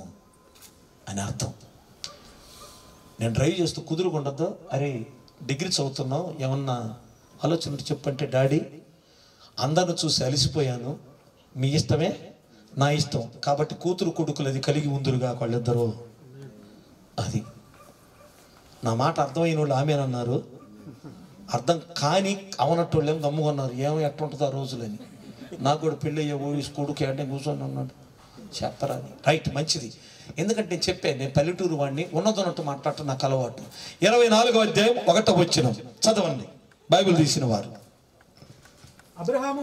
అని అర్థం. నేను డ్రైవ్ చేస్తూ కుదురుకుండద్దు, అరే డిగ్రీ చదువుతున్నావు, ఏమన్నా ఆలోచన చెప్పంటే, డాడీ అందరిని చూసి అలిసిపోయాను, మీ ఇష్టమే నా ఇష్టం. కాబట్టి కూతురు కొడుకులు అది కలిగి ఉందిరుగా వాళ్ళిద్దరూ. అది నా మాట అర్థమైన వాళ్ళు ఆమెనన్నారు, అర్థం కాని అవనట్టు వాళ్ళు ఏమో గమ్ముకున్నారు. ఏమో ఎట్టుంటుంది ఆ రోజులని. నాకు కూడా పెళ్ళి అయ్యే ఓడి కొడుకు అంటే కూర్చొని ఉన్నాడు చెప్పరా అని. రైట్, మంచిది. ఎందుకంటే నేను చెప్పాను, నేను పల్లెటూరు వాడిని, ఉన్నదన్నట్టు మాట్లాడటం నాకు అలవాటు. 24వ అధ్యాయం 1వ వచనం చదవండి బైబిల్ తీసిన వారు.
అబ్రహాము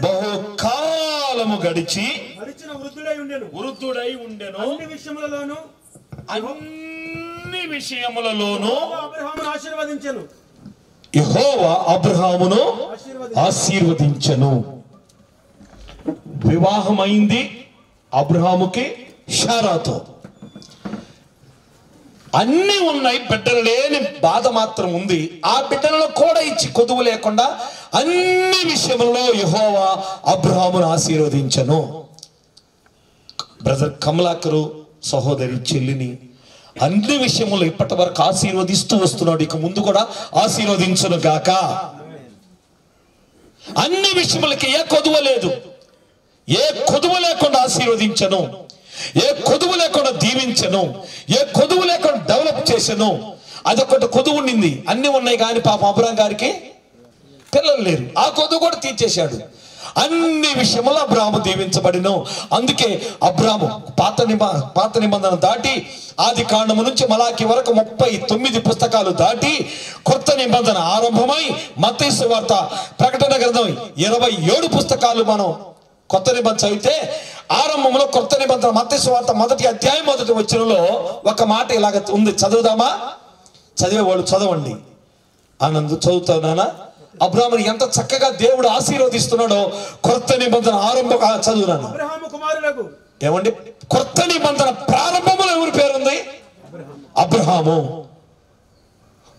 బహుకాలము గడిచి
వృద్ధుడై ఉండెను
అన్ని విషయములలోనూ
అబ్రహామును ఆశీర్వదించెను.
యెహోవా అబ్రహామును ఆశీర్వదించెను. వివాహమైంది అబ్రహాముకి శారాతో. అన్నీ ఉన్నాయి, బిడ్డలు లేని బాధ మాత్రం ఉంది. ఆ బిడ్డలను కూడా ఇచ్చి కొదువు లేకుండా అన్ని విషయంలో యెహోవా అబ్రహామును ఆశీర్వదించెను. బ్రదర్ కమలాకరు సహోదరి చెల్లిని అన్ని విషయములు ఇప్పటి వరకు ఆశీర్వదిస్తూ వస్తున్నాడు. ఇక ముందు కూడా ఆశీర్వదించును గాక. అన్ని విషయములకి ఏ కొదువ లేదు, ఏ కొదువ లేకుండా ఆశీర్వదించను, ఏ కొదువు లేకుండా దీవించను, ఏ కొదువు లేకుండా డెవలప్ చేశాను. అదొకటి కొదువు ఉండింది, అన్ని ఉన్నాయి కానీ పాపం అబ్రహాం గారికి పిల్లలు లేరు. ఆ కొదువు కూడా తీర్చేశాడు. అన్ని విషయములో అబ్రహాము దీవించబడిను. అందుకే అబ్రహాము పాత నిబంధన దాటి ఆది కాండము నుంచి మలాకి వరకు 39 పుస్తకాలు దాటి కొత్త నిబంధన ఆరంభమై మత్తయి సువార్త ప్రకటన గ్రంథం 27 పుస్తకాలు మనం కొత్త నిబంధన చదివితే ఆరంభంలో కొత్త నిబంధన మత్తయి సువార్త 1వ అధ్యాయం 1వ వచనంలో ఒక మాట ఇలాగ ఉంది. చదువుదామా? చదివేవాళ్ళు చదవండి. ఆనంద్ చదువుతానా? అబ్రహాముని ఎంత చక్కగా దేవుడు ఆశీర్వదిస్తున్నాడో కొత్త నిబంధన ఆరంభం చదువునాను. ఏమండి, కొత్త నిబంధన ప్రారంభంలో ఎవరి పేరుంది? అబ్రహాము.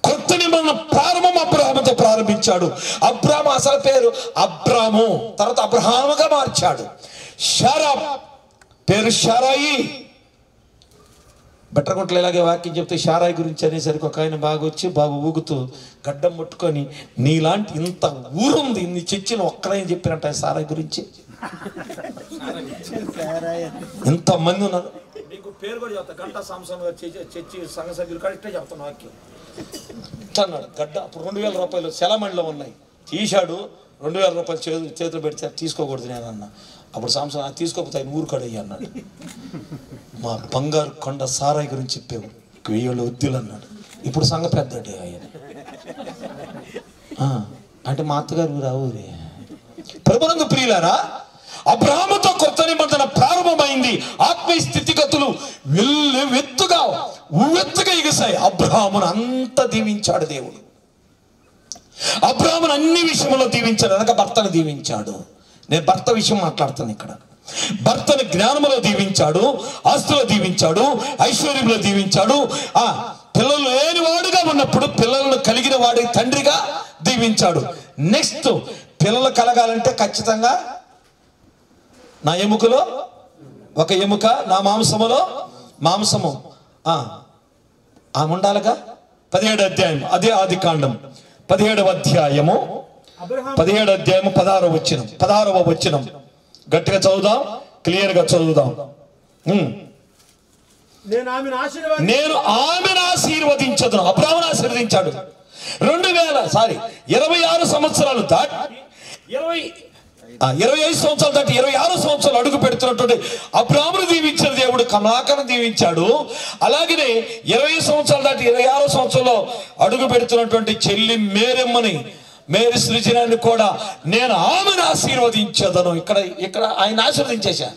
కొత్త నిబంధన ప్రారంభం అబ్రహాముతో ప్రారంభించాడు. అబ్రహాము అసలు పేరు అబ్రాము, తర్వాత అబ్రహాముగా మార్చాడు. శారా పేరు శారాయి. బెట్టరగుంటలో ఇలాగే వాక్యం చెప్తే శారాయి గురించి అనేసరికి ఒక ఆయన బాగా వచ్చి బాగా ఊగుతూ గడ్డం ముట్టుకొని, నీలాంటి ఇంత ఊరుంది ఇన్ని చర్చిలు ఒక్కడని చెప్పినట్ట సారాయి గురించి. ఎంతమంది ఉన్నారు. నీకు పేరు కూడా చెప్తా, గంటా సాంసన్ గారు చర్చి సంఘ సభ్యులు కూడా ఇట్టే చెప్తాను వాక్యం అన్నాడు. గడ్డ అప్పుడు 2000 రూపాయలు సెలమణిలో ఉన్నాయి, తీశాడు. 2000 రూపాయలు చేతులు పెడితే తీసుకోకూడదు నేను అన్న. అప్పుడు సాంసన్ తీసుకోకపోతే ఆయన ఊరు కడయ్యి అన్నాడు. మా బంగారు కొండ సారాయి గురించి చెప్పావు, 1000 వద్దులు అన్నాడు. ఇప్పుడు సంఘ పెద్దడే ఆయన. అంటే మా అత్తగారు ఊరు ఆ ఊరే. ప్రభునందు ప్రియులారా, అబ్రహాముతో కొత్త నిబంధన ప్రారంభమైంది. ఆత్మీయ స్థితిగతులు వెత్తుగా ఎగసాయి. అబ్రహామును అంత దీవించాడు దేవుడు. అబ్రహామును అన్ని విషయంలో దీవించాడు. అనగా భర్తను దీవించాడు. నేను భర్త విషయం మాట్లాడుతాను ఇక్కడ. భర్తను జ్ఞానములో దీవించాడు, ఆస్తులో దీవించాడు, ఐశ్వర్యంలో దీవించాడు. పిల్లలు లేని వాడుగా ఉన్నప్పుడు పిల్లలను కలిగిన వాడి తండ్రిగా దీవించాడు. నెక్స్ట్ పిల్లలు కలగాలంటే ఖచ్చితంగా నా ఎముకలో ఒక ఎముక, నా మాంసములో మాంసము ఉండాలిగా. 17వ అధ్యాయం, అదే ఆది కాండం 17వ అధ్యాయము 16వ వచనం గట్టిగా చదువుదాం, క్లియర్ గా చదువుదాం. నేను ఆమెను ఆశీర్వదించదును. అబ్రహామును ఆశీర్వదించాడు. 26 సంవత్సరాలు దాటి 25 సంవత్సరాలు దాటి 26 సంవత్సరాలు అడుగు పెడుతున్నటువంటి అబ్రహామును దీవించిన దేవుడు కమలాకను దీవించాడు. అలాగనే 20 సంవత్సరాలు దాటి 26 సంవత్సరంలో అడుగు పెడుతున్నటువంటి చెల్లి మేరీ సృజనాన్ని కూడా నేను ఆమెను ఆశీర్వదించదను. ఇక్కడ ఆయన ఆశీర్వదించేశా.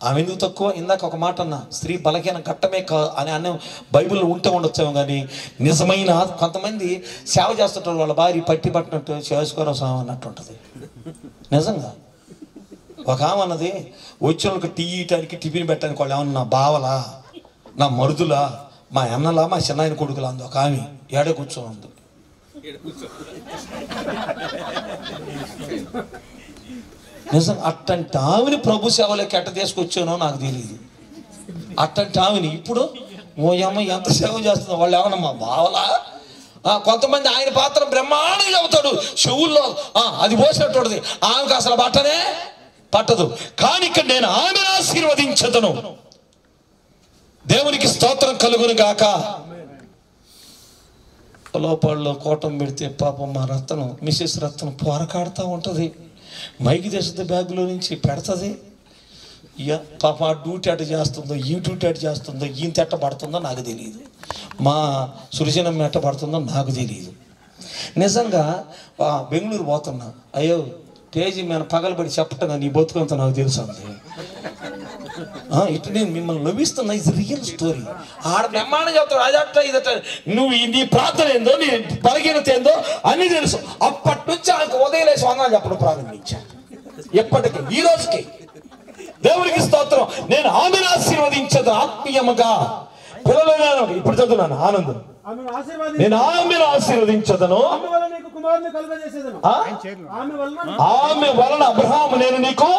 ఆమె ఎందుకు తక్కువ? ఇందాక ఒక మాట అన్నా, స్త్రీ బలహీన ఘట్టమే అని అన్న బైబిల్లో ఉంటే ఉండొచ్చాము. కానీ నిజమైన కొంతమంది సేవ చేస్తుంటారు, వాళ్ళ భార్య పట్టి పట్టినట్టు చేసుకోరా సామ అన్నట్టు ఉంటుంది. నిజంగా ఒక ఆమె అన్నది, వచ్చిన వాళ్ళకి టీ ఇయటానికి టిఫిన్ పెట్టడానికి వాళ్ళు ఏమన్నా నా బావలా, నా మరుదులా, మా అన్నలా, మా చిన్నాయన కొడుకులా అంది. ఒక ఆమె ఏడే కూర్చొని ఉంది. నిజం, అట్టంటి ఆమెని ప్రభు సేవలోకి ఎట్ట తీసుకొచ్చానో నాకు తెలియదు. అట్టంటి ఆమెని ఇప్పుడు ఓ అమ్మ ఎంత సేవ చేస్తుందో, వాళ్ళు ఏమన్నా మా బావలా, కొంతమంది ఆయన పాత్ర బ్రహ్మాండంగా చెబుతాడు, చెవుల్లో అది పోసినట్టు ఆమెకు అసలు బట్టనే పట్టదు. కానీ ఇక్కడ నేను ఆమెను ఆశీర్వదించదను. దేవునికి స్తోత్రం కలుగును గాక. లోపల్లో కోటం పెడితే పాపం మా రత్నం, మిసెస్ రత్నం పోరకాడుతూ ఉంటుంది. మైకి తెస్తుంది, బ్యాగులో నుంచి పెడుతుంది. పాప ఆ డ్యూటీ అటు చేస్తుందో, ఈ డ్యూటీ అటు చేస్తుందో, ఈయన ఎట్ట పడుతుందో నాకు తెలియదు, మా సృజనం ఎట్ట పడుతుందో నాకు తెలియదు. నిజంగా బెంగళూరు పోతున్నా, అయ్యో తేజీ మేము పగలబడి చెప్పటం నీ బతుకంతా నాకు తెలుసు అంది. ఇటు నేను మిమ్మల్ని నవ్విస్తున్నా, ఇది రియల్ స్టోరీ. ఆడ బ్రహ్మాండం చెప్తాడు, అదట్ట ఇదట, నువ్వు నీ ప్రార్థన ఏందో, నీ బలహీనత ఏందో అన్నీ తెలుసు. అప్పటి నుంచి ఆమెకు ఉదయలేసి వందనాలు చెప్పడం ప్రారంభించా. ఎప్పటికీ ఈ రోజుకి దేవునికి స్తోత్రం. నేను ఆమెను ఆశీర్వదించదు ఆత్మీయముగా. పిల్లలు ఇప్పుడు చదువున్నాను ఆనందం. నేను ఆమెను ఆశీర్వదించదను, ఆమె వలన అబ్రహాము నేను నీకు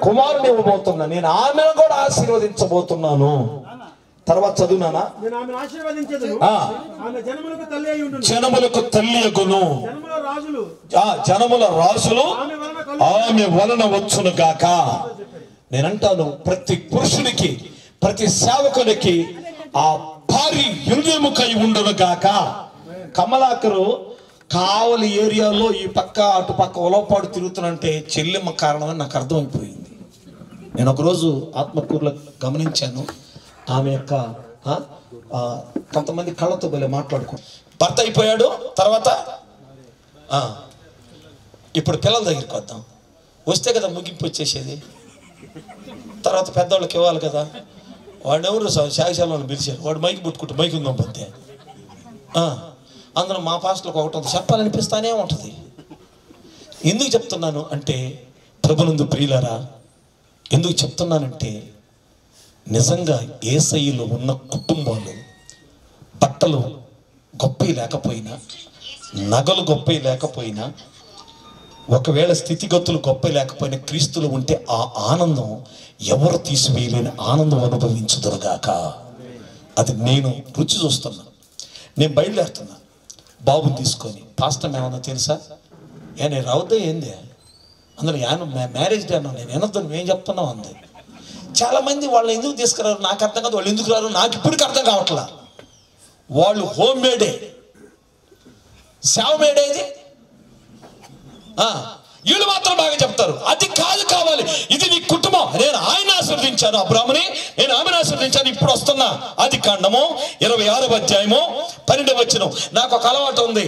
కుమారుని ఇవ్వబోతున్నా, నేను ఆమెను కూడా ఆశీర్వదించబోతున్నాను. తర్వాత చదువునానా, జనములకు తల్లి అగును, జనముల రాజులు ఆమె వలన వచ్చును గాక. నేనంటాను ప్రతి పురుషునికి, ప్రతి సేవకునికి ఆ భారీ హృదయముకై ఉండును గాక. కమలాకరు కావలి ఏరియాలో ఈ పక్క అటు పక్క ఒలవపాడు తిరుగుతున్నంటే చెల్లెమ్మ కారణమని నాకు అర్థమైపోయింది. నేను ఒకరోజు ఆత్మకూరులో గమనించాను. ఆమె యొక్క కొంతమంది కళ్ళతో వెళ్ళి మాట్లాడుకో, భర్త అయిపోయాడు. తర్వాత ఇప్పుడు పిల్లల దగ్గరికి వద్దాం, వస్తే కదా ముగింపు వచ్చేసేది. తర్వాత పెద్దవాళ్ళకి ఇవ్వాలి కదా. వాడు ఎవరు శాఖశాలను పిలిచారు, వాడు మైకి పుట్టుకుంటే మైకి ఉందంతే. అందులో మా పాస్టర్లకు ఒకటి ఉంది, చెప్పాలనిపిస్తానే ఉంటుంది. ఎందుకు చెప్తున్నాను అంటే, ప్రభునందు ప్రియులారా, ఎందుకు చెప్తున్నానంటే, నిజంగా యేసయ్యలో ఉన్న కుటుంబాలు బట్టలు గొప్పవి లేకపోయినా, నగలు గొప్పవి లేకపోయినా, ఒకవేళ స్థితిగతులు గొప్ప లేకపోయినా క్రీస్తులు ఉంటే ఆ ఆనందం ఎవరు తీసివేయలేని ఆనందం అనుభవించుదురుగాక. అది నేను రుచి చూస్తున్నా. నేను బయలుదేరుతున్నా బాబుని తీసుకొని. పాస్టర్ ఏమన్నా తెలుసా, నేను రావద్దా ఏంది అందులో మ్యారేజ్ డే అన్నా, నేను వినొద్దు నువ్వేం చెప్తున్నావు అంది. చాలామంది వాళ్ళు ఎందుకు తీసుకురారు నాకు అర్థం కాదు, వాళ్ళు ఎందుకు రారు నాకు ఇప్పటికి అర్థం కావట్లా. వాళ్ళు హోమ్ మేడే, సేవ మేడేది, వీళ్ళు మాత్రం బాగా చెప్తారు. అది కాదు కావాలి, ఇది నీ కుటుంబం. నేను ఆయన ఆశీర్వదించాను అబ్రాహాముని, నేను ఆమెను ఆశీర్వదించాను. ఇప్పుడు వస్తున్నా ఆది కాండము 26వ అధ్యాయము 12వ వచనం. నాకు ఒక అలవాటు ఉంది,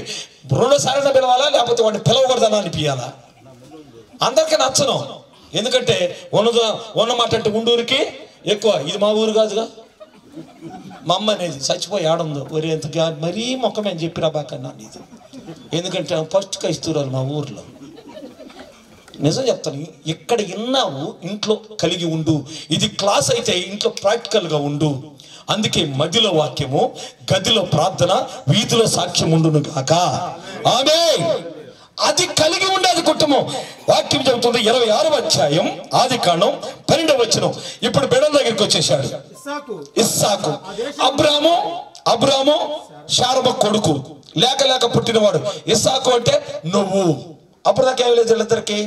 రెండోసారి పిలవాలా లేకపోతే వాడిని పిలవకూడదని అనిపించాలా. అందరికీ నచ్చను, ఎందుకంటే ఉన్నమాట అంటే ఉండూరికి ఎక్కువ. ఇది మా ఊరు కాదుగా, మా అమ్మ అనేది చచ్చిపోయి ఆడుందో ఒరే ఎంత మరీ మొక్కమని చెప్పిరా బాకన్నా ఇది. ఎందుకంటే ఫస్ట్ ఇస్తున్నారు మా ఊర్లో. నిజం చెప్తాను, ఎక్కడ విన్నావు ఇంట్లో కలిగి ఉండు. ఇది క్లాస్ అయితే ఇంట్లో ప్రాక్టికల్గా ఉండు. అందుకే మదిలో వాక్యము, గదిలో ప్రార్థన, వీధిలో సాక్ష్యం ఉండును గాక. ఆమేన్. అది కలిగి ఉండేది కుటుంబం. వాక్యం చెబుతుంది 26వ అధ్యాయం ఆది కాండం 12వ వచనం. ఇప్పుడు బిడ్డల దగ్గరికి వచ్చేసాడు ఇస్సాకు. అబ్రాము శారమ కొడుకు, లేక లేక పుట్టినవాడు. ఇస్సాకు అంటే నువ్వు. అప్పుడు దాకా ఏం లేదు వీళ్ళిద్దరికి.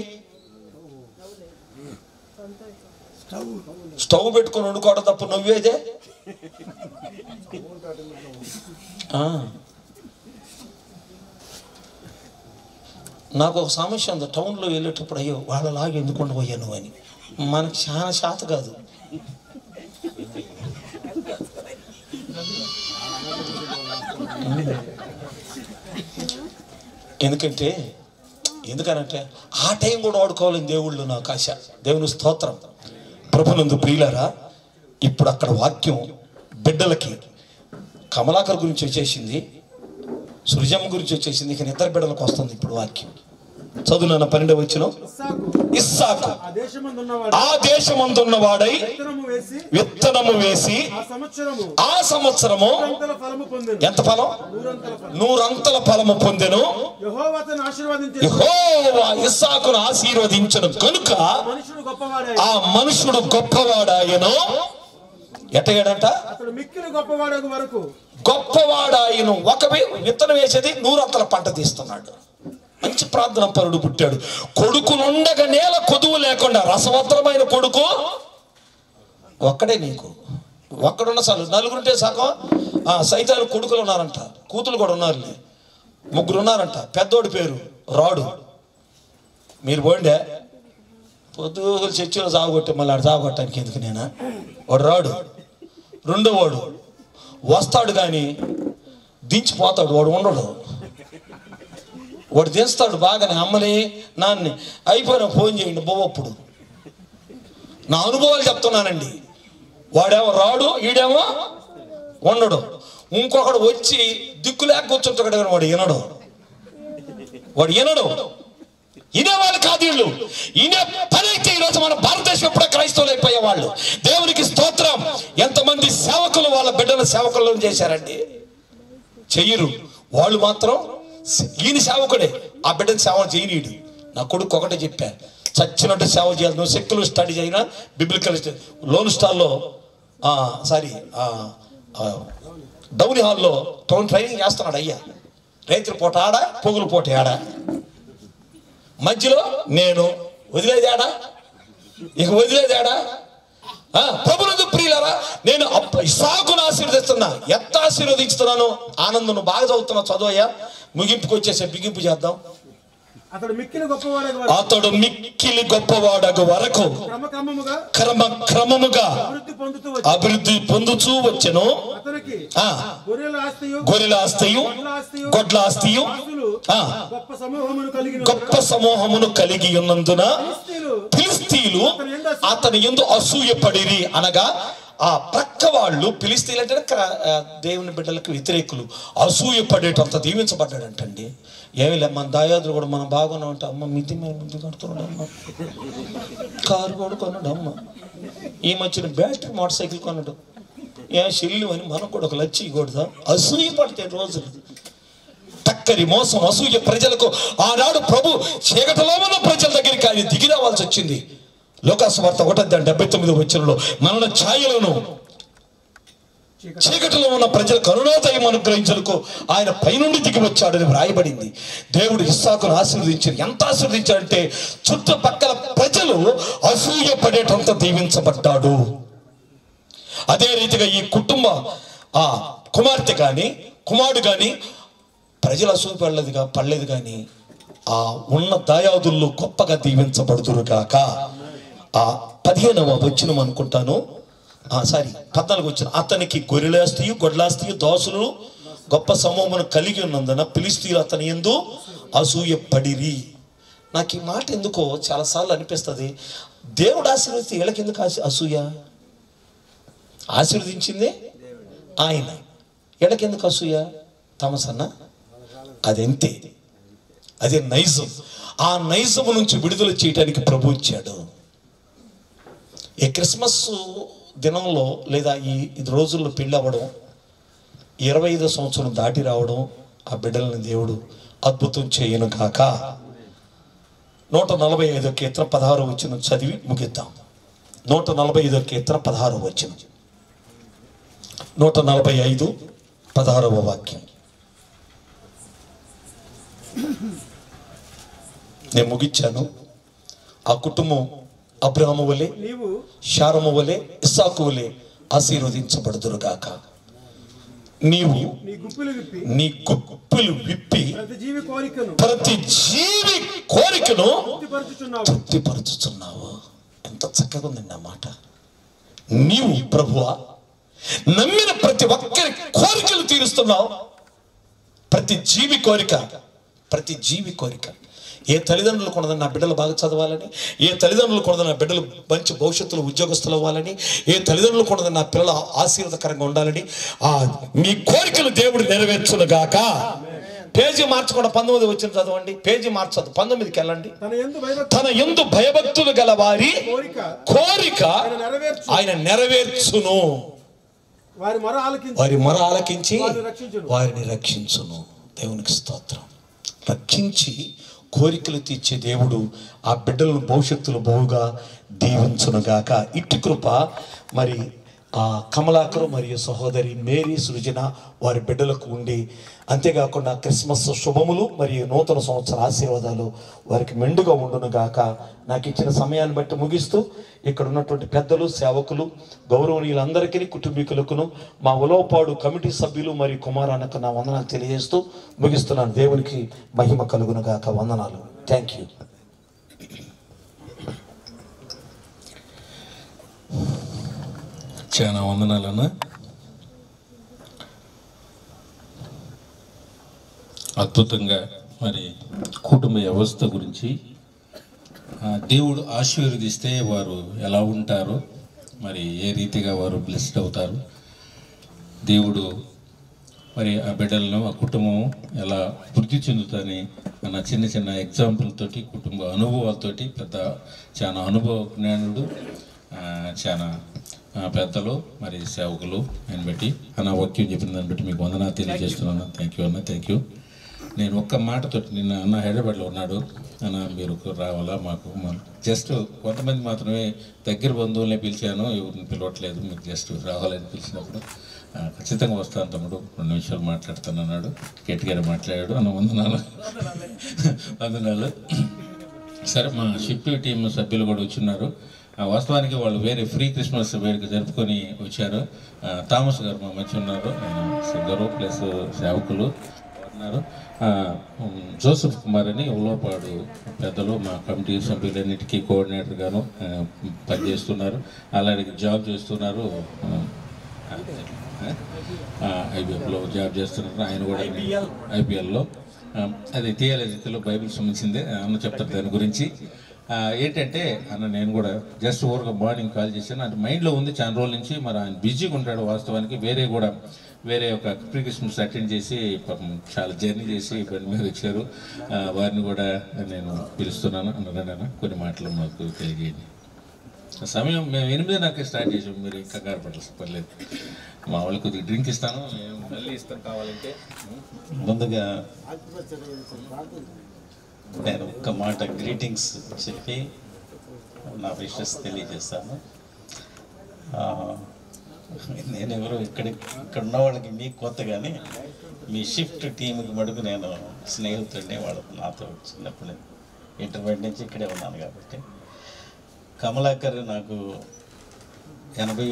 స్టవ్ పెట్టుకొని వండుకోవడం తప్ప నువ్వేదే. నాకు ఒక సమస్య ఉంది, టౌన్లో వెళ్ళేటప్పుడు అయ్యో వాళ్ళలాగా ఎందుకుండా పోయాను అని. మనకు చాలా శాత కాదు. ఎందుకనంటే ఆ టైం కూడా వాడుకోవాలని దేవుళ్ళు నాకు ఆశ. దేవుని స్తోత్రం. ప్రభునందు ప్రియులారా, ఇప్పుడు అక్కడ వాక్యం బిడ్డలకి కమలాకర్ గురించి వచ్చేసింది, సృజమ్మ గురించి వచ్చేసింది, ఇక ఇద్దరు బిడ్డలకు వస్తుంది ఇప్పుడు వాక్యం. చదువున 12వ వచనం. ఇస్సాకు ఆ దేశమందున్న వాడై విత్తనము వేసి ఆ సంవత్సరము ఎంత ఫలం? 100 అంతల ఫలము పొందెను. యెహోవా ఇస్సాకును ఆశీర్వదించెను కనుక ఆ మనుషుడు గొప్పవాడాయెను. ఎట్టగాడంట
అతడు మిక్కిలి గొప్పవాడగు వరకు
గొప్పవాడాయను. ఒక విత్తనం వేసేది 100 అంతల పంట తీస్తున్నాడు. మంచి ప్రార్థన పరుడు పుట్టాడు. కొడుకులుండగా నేల కొదువు లేకుండా రసవత్తరమైన కొడుకు ఒక్కడే నీకు. ఒక్కడున్న చాలు. నలుగురుంటే సగం సైతాలు కొడుకులు ఉన్నారంట, కూతురు కూడా ఉన్నారులే, 3 ఉన్నారంట. పెద్దోడి పేరు రాడు. మీరు పోండే పొద్దుగలు చర్చిలో సాగుకొట్టే మళ్ళీ ఆడు సాగుకొట్టడానికి ఎందుకు నేను. వాడు రాడు. రెండో వాడు వస్తాడు కానీ దించిపోతాడు. వాడు ఉండడు. వాడు దించుతాడు బాగానే. అమ్మని నాన్ని అయిపోయినా ఫోన్ చేయండి బావప్పుడు. నా అనుభవాలు చెప్తున్నానండి. వాడేమో రాడు, ఈడేమో ఉండడు. ఇంకొకడు వచ్చి దిక్కు లేక కూర్చుంటాడు కానీ వాడు వినడు. ఇనేవాళ్ళు కాదు వీళ్ళు. ఇనే పని అయితే ఈరోజు మన భారతదేశం ఎప్పుడో క్రైస్తవులు అయిపోయేవాళ్ళు. దేవునికి స్తోత్రం. ఎంతమంది సేవకులు వాళ్ళ బిడ్డల సేవకులను చేశారండి. చెయ్యరు. వాళ్ళు మాత్రం ఈయన సేవకుడే, ఆ బిడ్డను సేవ చేయనీయుడు. నా కొడుకు ఒకటే చెప్పా, చచ్చినట్టు సేవ చేయాలి. నువ్వు సెక్యులర్ స్టడీ అయినా బిబ్లికల్ లోన్ స్టాల్లో డౌని హాల్లో ట్రైనింగ్ చేస్తున్నాడు అయ్యా. రైతుల పూట ఆడ, పొగులు పూట ఆడ, మధ్యలో నేను వదిలేదాడా, ఇక వదిలేదాడా. ప్రభునందు ప్రియులారా, నేను ఇస్సాకును ఆశీర్వదిస్తున్నా. ఎంత ఆశీర్వదిస్తున్నాను. ఆనందం. నువ్వు బాగా చదువుతున్నావు, చదువయ్యా. ముగింపుకి వచ్చేసే బిగింపు చేద్దాం.
అతడు మిక్కిలి
గొప్పవాడగు వరకు క్రమముగా అభివృద్ధి పొందుతూ వచ్చెను. గొర్రెల ఆస్తియు గొడ్ల ఆస్తియు గొప్ప సమూహమును కలిగి ఉన్నందున ఫిలిస్తీయులు అతని యందు అసూయపడిరి. అనగా ఆ ప్రక్క వాళ్ళు ఫిలిస్తీయులు అంటే దేవుని బిడ్డలకు వ్యతిరేకులు. అసూయపడేటంత దీవించబడ్డాడంటండి. ఏమి లే, మన దాయాదులు కూడా మనం బాగున్నామంట. అమ్మ మిద్ది మీద మిద్ది కడుతున్నాడు, అమ్మ కారు కూడా కొన్నాడు, అమ్మ ఈ మధ్యన బ్యాటరీ మోటార్ సైకిల్ కొన్నాడు. చెల్లి అని మనం కూడా ఒక లచ్చి కూడదా. అసూయ పడితే రోజులు టక్కరి మోసం అసూయ ప్రజలకు ఆనాడు ప్రభు చీకటిలో ఉన్న ప్రజల దగ్గరికి ఆయన దిగి రావాల్సి వచ్చింది. లోకాసువార్త 1:79 వచనంలో మరణ ఛాయలను చీకటిలో ఉన్న ప్రజలకు అరుణోదయం అనుగ్రహించడానికి ఆయన పైనుండి దిగి వచ్చాడని వ్రాయబడింది. దేవుడు ఇస్సాకును ఆశీర్వదించాడు. ఎంత ఆశీర్వదించాడంటే చుట్టుపక్కల ప్రజలు అసూయ పడేటంత దీవించబడ్డాడు. అదే రీతిగా ఈ కుటుంబ కుమార్తె కానీ కుమారుడు కానీ ప్రజలు అసూయ పడలేదు కానీ ఆ ఉన్న దాయాదుల్లో గొప్పగా దీవించబడుదురు కాక. 15వ వచనం అనుకుంటాను, 14 వచ్చిన. అతనికి గొర్రెలాస్తియు గొడ్లాస్తియు దాసులు గొప్ప సమూహమును కలిగి ఉన్నందున ఫిలిస్తీయులు అతని యందు అసూయపడిరి. నాకు ఈ మాట ఎందుకో చాలాసార్లు అనిపిస్తుంది. దేవుడు ఆశీర్వదిస్తే వీళ్ళకి ఎందుకు అసూయ? ఆశీర్వదించింది ఆయన, వీళ్ళకెందుకు అసూయ? తమసన్న అదంతే. అదే నైజం. ఆ నైజము నుంచి విడుదల చేయడానికి ప్రభు ఇచ్చాడు. ఈ క్రిస్మస్ దినంలో లేదా ఈ రోజుల్లో పెళ్ళి అవ్వడం, 25వ సంవత్సరం దాటి రావడం, ఆ బిడ్డలని దేవుడు అద్భుతం చేయను కాక. 145వ కీర్తన 16వ వచనం చదివి ముగిద్దాం. 145వ కీర్తన 16వ వచనం. 145 16వ వాక్యం. నేను ముగించాను. ఆ కుటుంబం అబ్రహాము వలె, శారము వలె, ఇస్సాకు వలె ఆశీర్వదించబడుదురుగాక. నీవు నీ గుప్పులు విప్పి ప్రతి జీవి కోరికను తృప్తిపరచుచున్నావు. ఎంత చక్కగా ఉందండి ఆ మాట. నీవు ప్రభువా నమ్మిన ప్రతి ఒక్కరి కోరికలు తీరుస్తున్నావు. ప్రతి జీవి కోరిక. ఏ తల్లిదండ్రులు కొనదని నా బిడ్డలు బాగా చదవాలని, ఏ తల్లిదండ్రులు కొనదని నా బిడ్డలు మంచి భవిష్యత్తులో ఉద్యోగస్తులు అవ్వాలని, ఏ తల్లిదండ్రులు కొనదని నా పిల్లలు ఆశీర్వదకరంగా ఉండాలని మీ కోరికలు దేవుడు నెరవేర్చునుగాక. పేజీ మార్చకుండా 19 వచ్చిన చదవండి. పేజీ మార్చదు, 19కి వెళ్ళండి. తన యందు భయభక్తులు గల వారి కోరిక ఆయన నెరవేర్చును. వారి మొర ఆలకించి వారిని రక్షించును. దేవునికి స్తోత్రం. రక్షించి కోరికలు తీర్చే దేవుడు ఆ బిడ్డలను భవిష్యత్తులో బహుగా దీవించునుగాక. ఇట్టి కృప మరి కమలాకరు మరియు సహోదరి మేరీ సృజన వారి బిడ్డలకు ఉండి, అంతేకాకుండా క్రిస్మస్ శుభములు మరియు నూతన సంవత్సర ఆశీర్వాదాలు వారికి మెండుగా ఉండును గాక. నాకు ఇచ్చిన సమయాన్ని బట్టి ముగిస్తూ ఇక్కడ ఉన్నటువంటి పెద్దలు, సేవకులు, గౌరవనీయులందరికీ, కుటుంబీకులకును, మా ఉలవపాడు కమిటీ సభ్యులు మరియు కుమారానికి నా వందనాలు తెలియజేస్తూ ముగిస్తున్నాను. దేవునికి మహిమ కలుగును గాక. వందనాలు. Thank you.
చాలా వందనాలన్నా. అద్భుతంగా మరి కుటుంబ వ్యవస్థ గురించి, దేవుడు ఆశీర్వదిస్తే వారు ఎలా ఉంటారో, మరి ఏ రీతిగా వారు బ్లెస్డ్ అవుతారు, దేవుడు మరి ఆ బిడ్డలను, ఆ కుటుంబం ఎలా వృద్ధి చెందుతుందని అన్న చిన్న చిన్న ఎగ్జాంపుల్తోటి, కుటుంబ అనుభవాలతోటి, పెద్ద చాలా అనుభవ జ్ఞానుడు, చాలా పెద్దలు మరి సేవకులు ఆయన బట్టి అన్న వాక్యం చెప్పిన దాన్ని బట్టి మీకు వందనాలు తెలియజేస్తున్నాను. థ్యాంక్ యూ అన్న, థ్యాంక్ యూ. నేను ఒక్క మాటతోటి, నిన్న అన్న హైదరాబాద్లో ఉన్నాడు, అన్న మీరు రావాలా, మాకు జస్ట్ కొంతమంది మాత్రమే దగ్గర బంధువులనే పిలిచాను, ఎవరిని పిలవట్లేదు, మీకు జస్ట్ రావాలని పిలిచినప్పుడు ఖచ్చితంగా వస్తాను తమ్ముడు, 2 నిమిషాలు మాట్లాడతాను అన్నాడు. గట్టిగానే మాట్లాడాడు. అన్న వందనాలు. వందనాలు. సరే, మా షిప్ టీం సభ్యులు కూడా వచ్చిన్నారు. వాస్తవానికి వాళ్ళు వేరే ఫ్రీ క్రిస్మస్ వేడుక జరుపుకొని వచ్చారు. థామస్ గారు మా మధ్య ఉన్నారు, ఆయన సింగరు ప్లస్ సేవకులు ఉన్నారు. జోసెఫ్ కుమార్ అని ఉలవపాడు పెద్దలు, మా కమిటీ సభ్యులన్నిటికీ కోఆర్డినేటర్గాను పనిచేస్తున్నారు. అలాగే జాబ్ చేస్తున్నారు, ఐబిఎఫ్లో జాబ్ చేస్తున్నారు. ఆయన కూడా ఐపీఎల్లో అది థియాలజీలో బైబిల్ సంబంధించిందే అన్న చెప్తారు దాని గురించి. ఏంటంటే అన్న, నేను కూడా జస్ట్ ఊరుగా మార్నింగ్ కాల్ చేశాను, అది మైండ్లో ఉంది చాలా రోజుల నుంచి. మరి ఆయన బిజీగా ఉంటాడు వాస్తవానికి. వేరే ఒక ప్రీ క్రిస్మస్ అటెండ్ చేసి పాపం చాలా జర్నీ చేసి బండి మీద వచ్చారు. వారిని కూడా నేను పిలుస్తున్నాను. అన్న కొన్ని మాటలు మాకు తెలియజేయండి. సమయం మేము 8:30 స్టార్ట్ చేసాం, మీరు ఇంకా కంగారు పర్లేదు. మా వాళ్ళకి కొద్దిగా డ్రింక్ ఇస్తాను, మళ్ళీ ఇస్తాను కావాలంటే.
ముందుగా నేను ఒక్క మాట గ్రీటింగ్స్ చెప్పి నా విషెస్ తెలియజేస్తాను. నేనెవరో ఇక్కడ ఉన్న వాళ్ళకి మీకు కొత్త, కానీ మీ షిఫ్ట్ టీంకి మటుకు నేను స్నేహితుడిని. వాళ్ళకు నాతో చిన్నప్పుడు ఇంటర్మీడియట్ నుంచి ఇక్కడే ఉన్నాను కాబట్టి. కమలాకర్ నాకు 80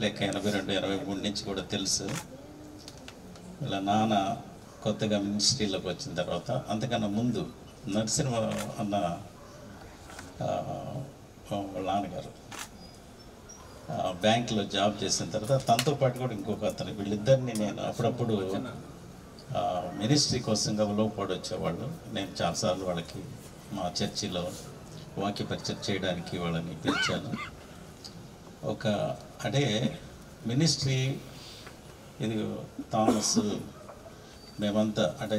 లేక 82, 83 నుంచి కూడా తెలుసు. ఇలా నాన్న కొత్తగా మినిస్ట్రీలోకి వచ్చిన తర్వాత, అంతకన్నా ముందు నరసింహ అన్న వాళ్ళ నాన్నగారు బ్యాంక్లో జాబ్ చేసిన తర్వాత తనతో పాటు కూడా ఇంకొక అతను, వీళ్ళిద్దరిని నేను అప్పుడప్పుడు మినిస్ట్రీ కోసంగా ఉలవపాడు వచ్చేవాళ్ళు. నేను చాలాసార్లు వాళ్ళకి మా చర్చిలో వాక్య పరిచయం చేయడానికి వాళ్ళని పిలిచాను. అంటే మినిస్ట్రీ ఇది థామస్, మేమంతా అంటే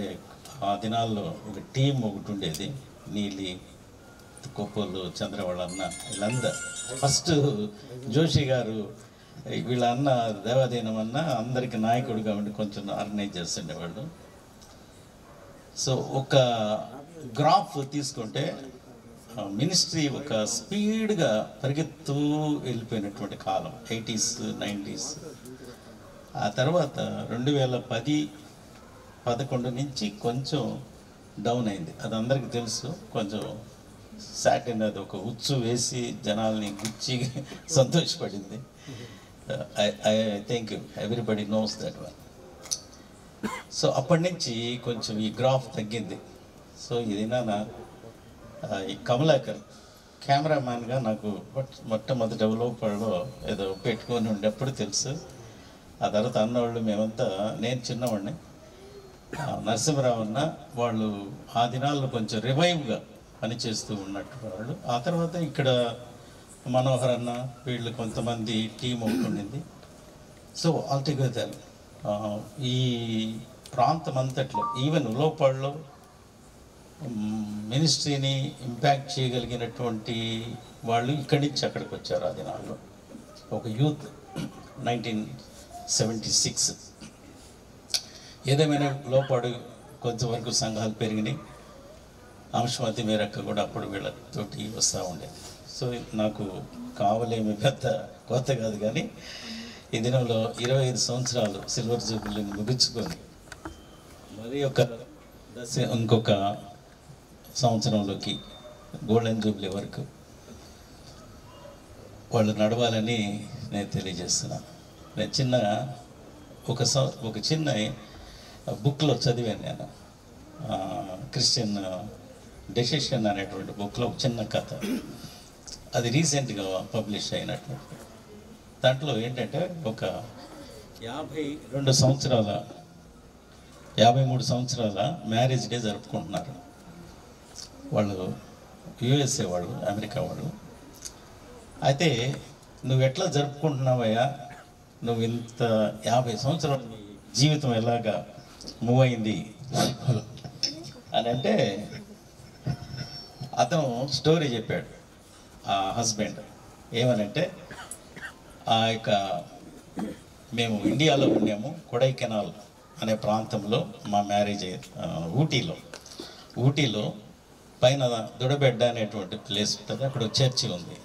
ఆ దినాల్లో ఒక టీం ఒకటి ఉండేది. నీలి, కొప్పలు, చంద్రవాళ్ళన్న, వీళ్ళందరూ ఫస్ట్ జోషి గారు వీళ్ళ అన్న దేవాదీనం అన్న అందరికీ నాయకుడిగా ఉండి కొంచెం ఆర్గనైజ్ చేస్తుండేవాళ్ళు. సో ఒక గ్రాఫ్ తీసుకుంటే మినిస్ట్రీ ఒక స్పీడ్గా పరిగెత్తూ వెళ్ళిపోయినటువంటి కాలం 80s, 90s. ఆ తర్వాత 2010-11 నుంచి కొంచెం డౌన్ అయింది. అది అందరికీ తెలుసు. కొంచెం సాటిన్ అది ఒక ఉచ్చు వేసి జనాల్ని గుచ్చి సంతోషపడింది. I think everybody knows that one. So అప్పటి నుంచి కొంచెం ఈ గ్రాఫ్ తగ్గింది. సో ఇది ఈ కమలాకర్ కెమెరామ్యాన్గా నాకు మొట్టమొదటి డెవలపర్లో ఏదో పెట్టుకొని ఉండేప్పుడు తెలుసు. ఆ తర్వాత అన్నవాళ్ళు మేమంతా, నేను చిన్నవాడిని, నరసింహరావు అన్న వాళ్ళు ఆ దినాల్లో కొంచెం రివైవ్గా పనిచేస్తూ ఉన్నట్టు వాళ్ళు. ఆ తర్వాత ఇక్కడ మనోహర్ అన్న వీళ్ళు కొంతమంది టీం ఒకటి ఉండింది. సో ఆల్టుగెదర్ ఈ ప్రాంతం అంతట్లో, ఈవెన్ ఉలవపాడులో మినిస్ట్రీని ఇంపాక్ట్ చేయగలిగినటువంటి వాళ్ళు ఇక్కడి నుంచి అక్కడికి వచ్చారు. ఆ దినాల్లో ఒక యూత్ 1976. ఏదేమైనా ఉలవపాడు కొంతవరకు సంఘాలు పెరిగినాయి. అంశమతి మేరక్క కూడా అప్పుడు వీళ్ళతోటి వస్తూ ఉండేది. సో నాకు కావలేమి పెద్ద కొత్త కాదు, కానీ ఈ దినంలో 25 సంవత్సరాలు సిల్వర్ జూబ్లీని ముగించుకొని మరి ఇంకొక సంవత్సరంలోకి గోల్డెన్ జూబ్లీ వరకు వాళ్ళు నడవాలని నేను తెలియజేస్తున్నాను. నేను ఒక చిన్న బుక్లో చదివాను నేను, క్రిస్టియన్ డెసిషన్ అనేటువంటి బుక్లో ఒక చిన్న కథ, అది రీసెంట్గా పబ్లిష్ అయినటువంటి. దాంట్లో ఏంటంటే ఒక 53 సంవత్సరాల మ్యారేజ్ డే జరుపుకుంటున్నారు వాళ్ళు, యుఎస్ఏ వాళ్ళు, అమెరికా వాళ్ళు. అయితే నువ్వు ఎట్లా జరుపుకుంటున్నావయ్యా, నువ్వు ఇంత 50 సంవత్సరాల జీవితం ఎలాగా మూవ్ అయింది అని అంటే, అతను స్టోరీ చెప్పాడు ఆ హస్బెండ్. ఏమనంటే, మేము ఇండియాలో ఉన్నాము, కొడైకెనాల్ అనే ప్రాంతంలో మా మ్యారేజ్ ఊటీలో పైన దుడబెడ్డ అనేటువంటి ప్లేస్ ఉంటుంది, అక్కడ చర్చి ఉంది.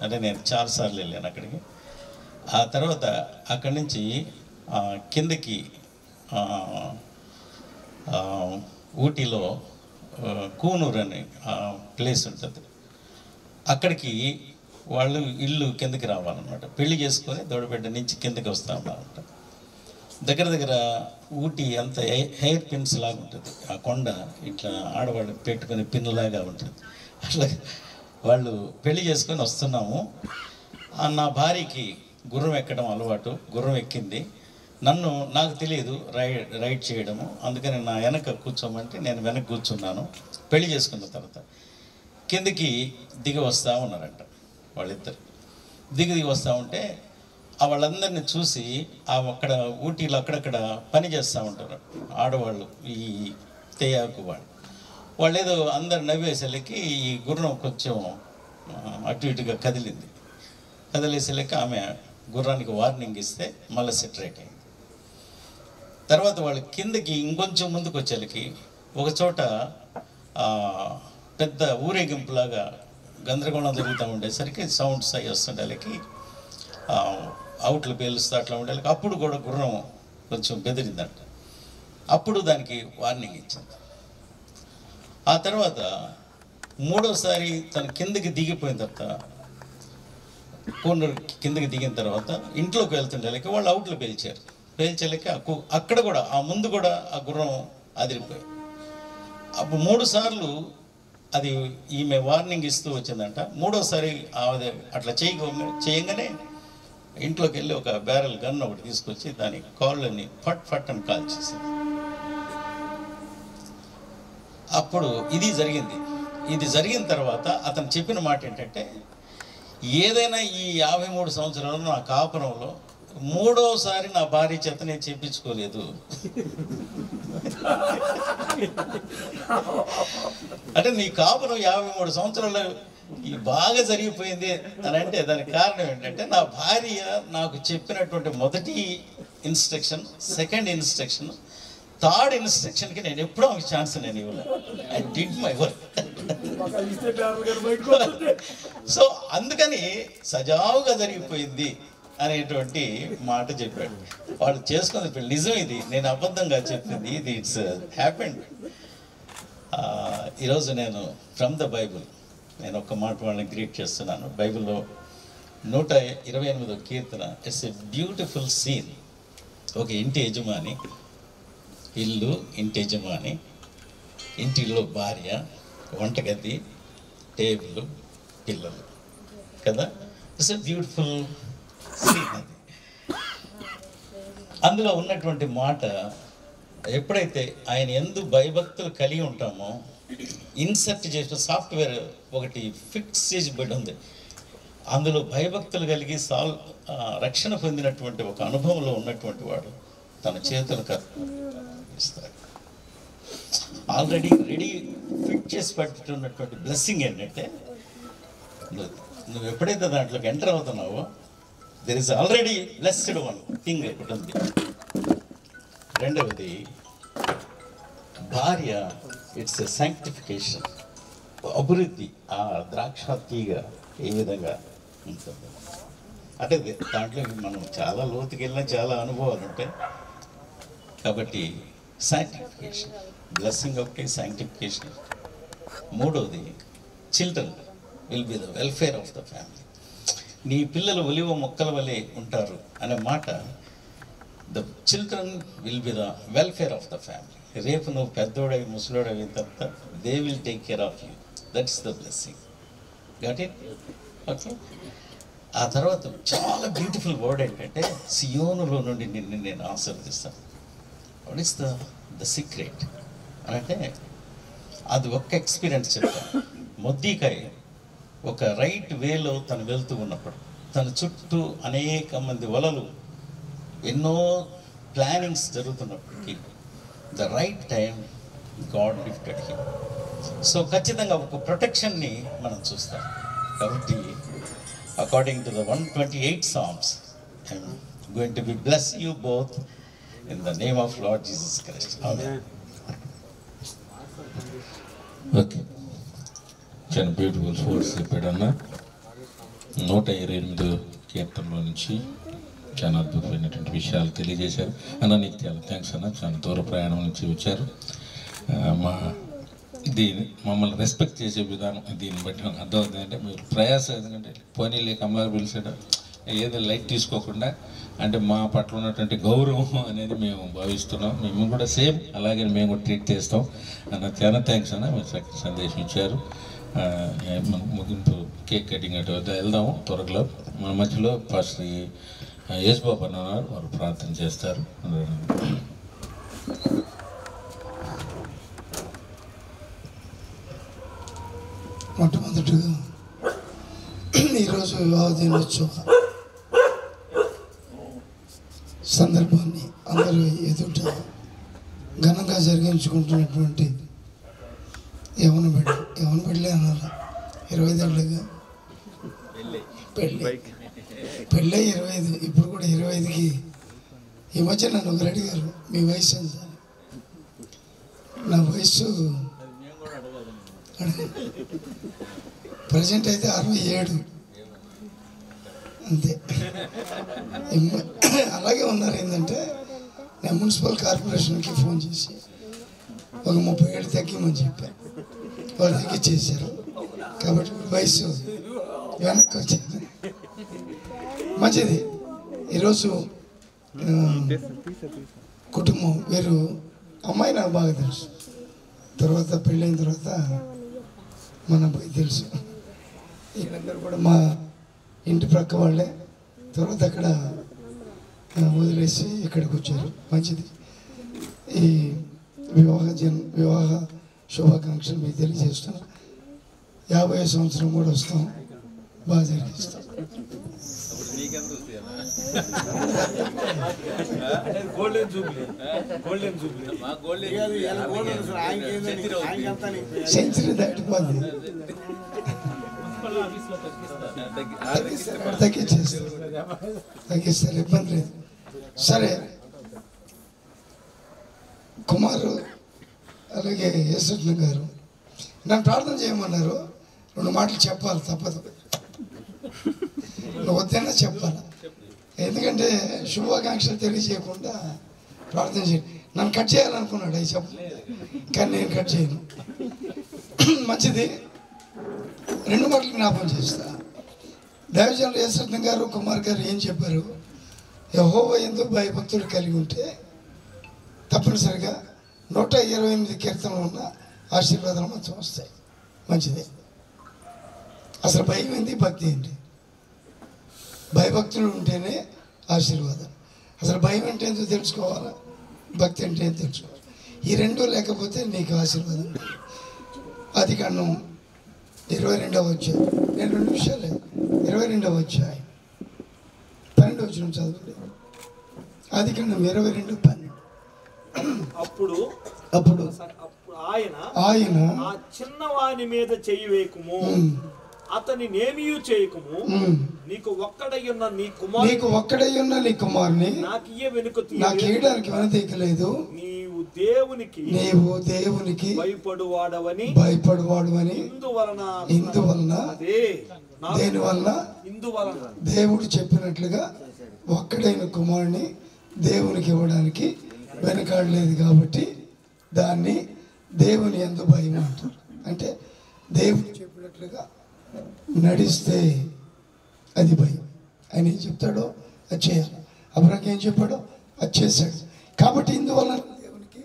అంటే నేను చాలాసార్లు వెళ్ళాను అక్కడికి. ఆ తర్వాత అక్కడి నుంచి కిందకి ఊటీలో కూనూరు అనే ప్లేస్ ఉంటుంది, అక్కడికి వాళ్ళు ఇల్లు కిందకి రావాలన్నమాట. పెళ్లి చేసుకొని దొడబెడ్డ నుంచి కిందకి వస్తూ ఉన్నారన్నమాట. దగ్గర ఊటీ అంత హెయిర్ పిన్స్ లాగా ఉంటుంది, ఆ కొండ ఇట్లా ఆడవాళ్ళు పెట్టుకుని పిన్నులాగా ఉంటుంది. అట్లా వాళ్ళు పెళ్లి చేసుకొని వస్తున్నాము. నా భార్యకి గుర్రం ఎక్కడం అలవాటు, గుర్రం ఎక్కింది. నాకు తెలియదు రైడ్ చేయడము, అందుకని నా వెనక కూర్చోమంటే నేను వెనక కూర్చున్నాను. పెళ్లి చేసుకున్న తర్వాత కిందకి దిగి వస్తూ ఉన్నారంట వాళ్ళిద్దరు. దిగి వస్తూ ఉంటే వాళ్ళందరినీ చూసి అక్కడ ఊటీలో అక్కడక్కడ పని చేస్తూ ఉంటారు ఆడవాళ్ళు, ఈ తేయాకు వాళ్ళు ఏదో అందరు నవ్వేసరికి ఈ గుర్రం కొంచెం అటు ఇటుగా కదిలేసరికి ఆమె గుర్రానికి వార్నింగ్ ఇస్తే మళ్ళీ సెటరేట్ అయింది. తర్వాత వాళ్ళు కిందకి ఇంకొంచెం ముందుకు వచ్చేళ్ళకి ఒక చోట పెద్ద ఊరేగింపులాగా గందరగోళం జరుగుతూ ఉండేసరికి సౌండ్స్ అవి వస్తుండేళ్ళకి, అవుట్లు పేలుస్తూ అట్లా ఉండేళ్ళకి, అప్పుడు కూడా గుర్రం కొంచెం బెదిరిందంట. అప్పుడు దానికి వార్నింగ్ ఇచ్చింది. ఆ తర్వాత మూడోసారి తను కిందకి దిగిపోయిన తర్వాత, కోనూరు కిందకి దిగిన తర్వాత ఇంట్లోకి వెళ్తుండేళ్ళకి వాళ్ళు అవుట్లు పేల్చేళ్ళకి అక్కడ కూడా ఆ ముందు కూడా ఆ గుర్రం అదిరిపోయి, అప్పుడు 3 సార్లు అది ఈమె వార్నింగ్ ఇస్తూ వచ్చిందంట. మూడోసారి అట్లా చేయగానే ఇంట్లోకి వెళ్ళి ఒక బ్యారెల్ గన్ ఒకటి తీసుకొచ్చి దాని కాళ్ళని ఫట్ అని కాల్చేసింది. అప్పుడు ఇది జరిగిన తర్వాత అతను చెప్పిన మాట ఏంటంటే, ఏదైనా ఈ 53 సంవత్సరాలు నా కాపురంలో మూడోసారి నా భార్య చేత నేను చెప్పించుకోలేదు. అంటే నీ కాపురం 53 సంవత్సరాలు బాగా జరిగిపోయింది అని అంటే దానికి కారణం ఏంటంటే, నా భార్య నాకు చెప్పినటువంటి మొదటి ఇన్స్ట్రక్షన్, సెకండ్ ఇన్స్ట్రక్షన్, థర్డ్ ఇన్స్ట్రక్షన్కి నేను ఎప్పుడూ ఒక ఛాన్స్ నేను ఇవ్వలేదు. I did my work. So అందుకని సజావుగా జరిగిపోయింది అనేటువంటి మాట చెప్పాడు. వాళ్ళు చేసుకున్న పెళ్ళి నిజం, ఇది నేను అబద్ధంగా చెప్పింది, ఇది ఇట్స్ హ్యాపెండ్. ఈరోజు నేను ఫ్రమ్ ద బైబుల్ నేను ఒక్క మాట వాళ్ళని గ్రీట్ చేస్తున్నాను. బైబిల్లో 128వ కీర్తన, ఇట్స్ ఎ బ్యూటిఫుల్ సీన్. ఒక ఇంటి యజమాని, ఇల్లు, ఇంటి యజమాని, ఇంటిలో భార్య, వంటగది, టేబుల్, పిల్లలు కదా. It's a beautiful scene. అది అందులో ఉన్నటువంటి మాట, ఎప్పుడైతే ఆయన యందు భయభక్తులు కలిగి ఉంటామో, ఇన్సర్ట్ చేసిన సాఫ్ట్వేర్ ఒకటి ఫిక్స్ చేసిబడి ఉంది, అందులో భయభక్తులు కలిగి రక్షణ పొందినటువంటి ఒక అనుభవంలో ఉన్నటువంటి వాడు తన చేతులు ఇస్తాడు. ఆల్రెడీ రెడీ ఫిట్ చేసి పెట్టున్నటువంటి బ్లెస్సింగ్ ఏంటంటే, నువ్వు ఎప్పుడైతే దాంట్లోకి ఎంటర్ అవుతున్నావో, there is already blessed one thing ఒకటి ఉంది. రెండవది భార్య, ఇట్స్ ఎ శాంక్టిఫికేషన్, అభివృద్ధి. ఆ ద్రాక్ష తీగ ఏ విధంగా ఉంటుంది అంటే దాంట్లో మనం చాలా లోతుకి వెళ్ళినా చాలా అనుభవాలు ఉంటాయి. కాబట్టి సైంటిఫికేషన్, బ్లెస్సింగ్ ఒకటి, సైంటిఫికేషన్. మూడవది children will be the welfare of the family. నీ పిల్లలు ఒలివ మొక్కల వలె ఉంటారు అనే మాట, the children will be the welfare of the family. రేపు నువ్వు పెద్దోడవి ముసలోడవి తర్వాత they will take care of you. That's the blessing. Got it? Okay. ఆ తర్వాత చాలా బ్యూటిఫుల్ వర్డ్ ఏంటంటే సియోనులో నుండి నిన్ను నేను ఆశీర్వదిస్తాను. వాట్ ఈస్ ద సీక్రెట్ అంటే అది ఒక్క ఎక్స్పీరియన్స్ చెప్తాను. మొద్దికాయ ఒక రైట్ వేలో తను వెళ్తూ ఉన్నప్పుడు తన చుట్టూ అనేక మంది వలలు, ఎన్నో ప్లానింగ్స్ జరుగుతున్నప్పటికీ the right time god lifted him. So ఖచ్చితంగా ఒక ప్రొటెక్షన్ని మనం చూస్తాం. కాబట్టి according to the 128 Psalms, I'm going to be bless you both in the name of Lord Jesus Christ. Amen.
Okay, చాలా బ్యూటిఫుల్ ఫోర్స్ చెప్పాడన్న. 128 కీర్తనలో నుంచి చాలా అద్భుతమైనటువంటి విషయాలు తెలియజేశారు అన్న. నీకు చాలా థ్యాంక్స్ అన్న. చాలా దూర ప్రయాణం నుంచి వచ్చారు. దీన్ని మమ్మల్ని రెస్పెక్ట్ చేసే విధానం దీన్ని బట్టి నాకు అర్థమవుతుంది. అంటే మీరు ప్రయాసం ఎందుకంటే పోనీలే కమలాగా పిలిచాడు ఏదో లైట్ తీసుకోకుండా, అంటే మా పట్ల ఉన్నటువంటి గౌరవం అనేది మేము భావిస్తున్నాం. మేము కూడా సేమ్ అలాగే మేము కూడా ట్రీట్ చేస్తాం అన్న. చాలా థ్యాంక్స్ అన్న, మీరు చక్కటి సందేశం ఇచ్చారు. ముగింపు కేక్ కటింగ్ అటు వద్ద వెళ్దాము త్వరలో. మన మధ్యలో పాస్టర్ యేసుబాబు అన్నారు, వారు ప్రార్థన చేస్తారు.
మొట్టమొదటిగా ఈరోజు వివాహ దినోత్సవ సందర్భాన్ని అందరూ ఎదుట ఘనంగా జరిగించుకుంటున్నటువంటి యవన బిడ్డలే అన్నారు. 25 ఏళ్ళుగా పెళ్ళి 25, ఇప్పుడు కూడా 25కి. ఈ మధ్య నన్ను ఒకరు అడిగారు మీ వయసు ఎంత. నా వయసు ప్రజెంట్ అయితే 67 అంతే. అలాగే ఉన్నారు. ఏంటంటే నేను మున్సిపల్ కార్పొరేషన్కి ఫోన్ చేసి ఒక 30 ఏళ్ళు తగ్గిమని చెప్పాను. వాళ్ళు తగ్గించేశారు. కాబట్టి వయసు వెనక్కి వచ్చింది. మంచిది. ఈరోజు కుటుంబం వీరు అమ్మాయి నాకు బాగా తెలుసు. తర్వాత పెళ్ళైన తర్వాత మన అబ్బాయి తెలుసు. వీళ్ళందరూ కూడా మా ఇంటి ప్రక్క వాళ్ళే. తర్వాత అక్కడ వదిలేసి ఇక్కడికి వచ్చారు. మంచిది. ఈ వివాహ శుభాకాంక్షలు మీకు తెలియజేస్తున్నాను. 50వ సంవత్సరం కూడా వస్తాం, బాగా జరిగిస్తాం. సెంచరీ దాటిపోద్ది. తగ్గిస్తారు, ఇబ్బంది లేదు. సరే, కుమారు అలాగే యేసట్ల గారు నన్ను ప్రార్థన చేయమన్నారు. 2 మాటలు చెప్పాలి, తప్పదు. నువ్వు వద్దైనా చెప్పాలి. ఎందుకంటే శుభాకాంక్షలు తెలియజేయకుండా ప్రార్థన చేయండి. నన్ను కట్ చేయాలనుకున్నాడు, అవి చెప్పలేదు. కానీ నేను కట్ చేయను. మంచిది. 2 మాటలు జ్ఞాపకం చేస్తా. దైవజనులు యేసట్ల గారు కుమార్ గారు ఏం చెప్పారు? యెహోవా యందు భయభక్తులు కలిగి ఉంటే తప్పనిసరిగా 128 కీర్తనలు ఉన్న ఆశీర్వాదాలు మొత్తం వస్తాయి. మంచిది. అసలు భయం ఏంటి, భక్తి ఏంటి? భయభక్తులు ఉంటేనే ఆశీర్వాదం. అసలు భయం అంటే ఏంటో తెలుసుకోవాలా, భక్తి అంటే ఏంటో తెలుసుకోవాలి. ఈ 2 లేకపోతే నీకు ఆశీర్వాదం. ఆదికాండం 22వ అధ్యాయం. నేను 2 నిమిషాలే. 22వ అధ్యాయం 12వ వచనం చదవండి. ఆదికాండం 22:12. అప్పుడు ఆయన
ఆ చిన్నవాని మీద చెయ్యి వేయకుము, అతని నేమియు చేయకుము, నీకు ఒక్కడయ్యున్న నీ కుమారుని నాకు ఇయ్యడానికి వెనుతీయలేదు. నీవు దేవునికి భయపడువాడవని ఇందువలన
దేనివల్ల దేవుడు చెప్పినట్లుగా ఒక్కడైన కుమారుని దేవునికి ఇవ్వడానికి వెనకాడలేదు కాబట్టి దాన్ని దేవుని యందు భయం అంటారు. అంటే దేవుడు చెప్పినట్లుగా నడిస్తే అది భయం. ఆయన ఏం చెప్తాడో అది చేయాలి. అబ్రాహాం ఏం చెప్పాడో అది చేశాడు. కాబట్టి ఇందువల్ల దేవునికి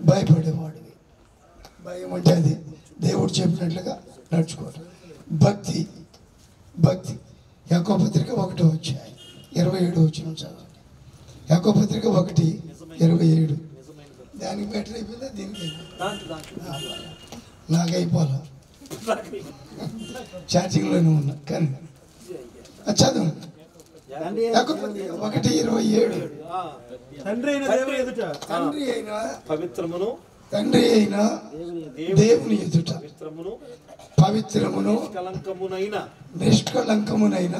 భయపడేవాడివి. భయం అంటే అది దేవుడు చెప్పినట్లుగా నడుచుకోవడం. భక్తి భక్తి యాకోబు పత్రిక 1:27 చదవండి. యాకోబు పత్రిక 1:27. దానికి బెటర్ అయిపోయిందా దీనికి నాకు అయిపోవాలా ఛార్జింగ్లోనే ఉన్నా కానీ చదువు. 1:27 తండ్రి అయిన
పవిత్రమును
తండ్రి అయిన దేవుని ఎదుట పవిత్రమును నిష్కళంకమునైన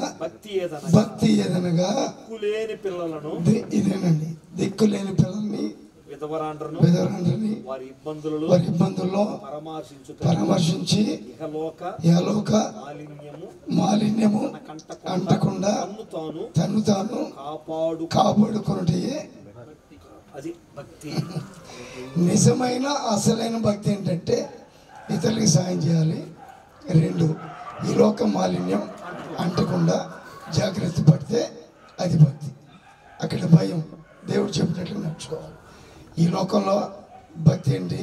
భక్తి ఏదనగా ఇదేనండి. దిక్కులేని పిల్లల్ని విధవరాండ్రని వారి ఇబ్బందుల్లో పరామర్శించి యలోక మాలిన్యము అంటకుండా తను తాను కాపాడుకున్నటే నిజమైన అసలైన భక్తి ఏంటంటే ఇతరులకి సాయం చేయాలి. 2 ఈ లోక మాలిన్యం అంటకుండా జాగ్రత్త పడితే అది భక్తి. అక్కడ భయం దేవుడు చెప్పినట్లు నడుచుకోవాలి. ఈ లోకంలో భక్తి ఏంటి?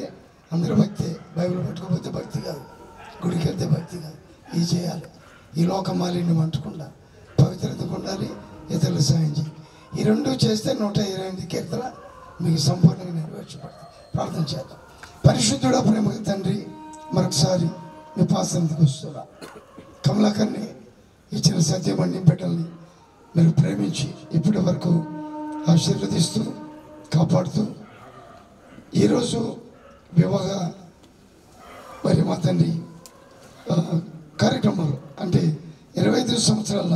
అందరూ భక్తి. బైబిల్ పట్టుకోకపోతే భక్తి కాదు, గుడికి వెళ్తే భక్తి కాదు. ఇది చేయాలి. ఈ లోక మాలిన్యం అంటకుండా పవిత్రతకు ఉండాలి, ఇతరులకు సాయం చేయాలి. ఈ 2 చేస్తే 128 కీర్తన మీకు సంపూర్ణంగా నెరవేర్చబడుతుంది. ప్రార్థన చేద్దాం. పరిశుద్ధుడా ప్రేమగా తండ్రి, మరొకసారి మీ పాసంతికి వస్తున్నా. కమలాకర్ని ఇచ్చిన సత్యమణి బిడ్డల్ని మీరు ప్రేమించి ఇప్పటి వరకు ఆశీర్వదిస్తూ కాపాడుతూ ఈరోజు వివాహ మరి మా తండ్రి కార్యక్రమాలు అంటే 25 సంవత్సరాల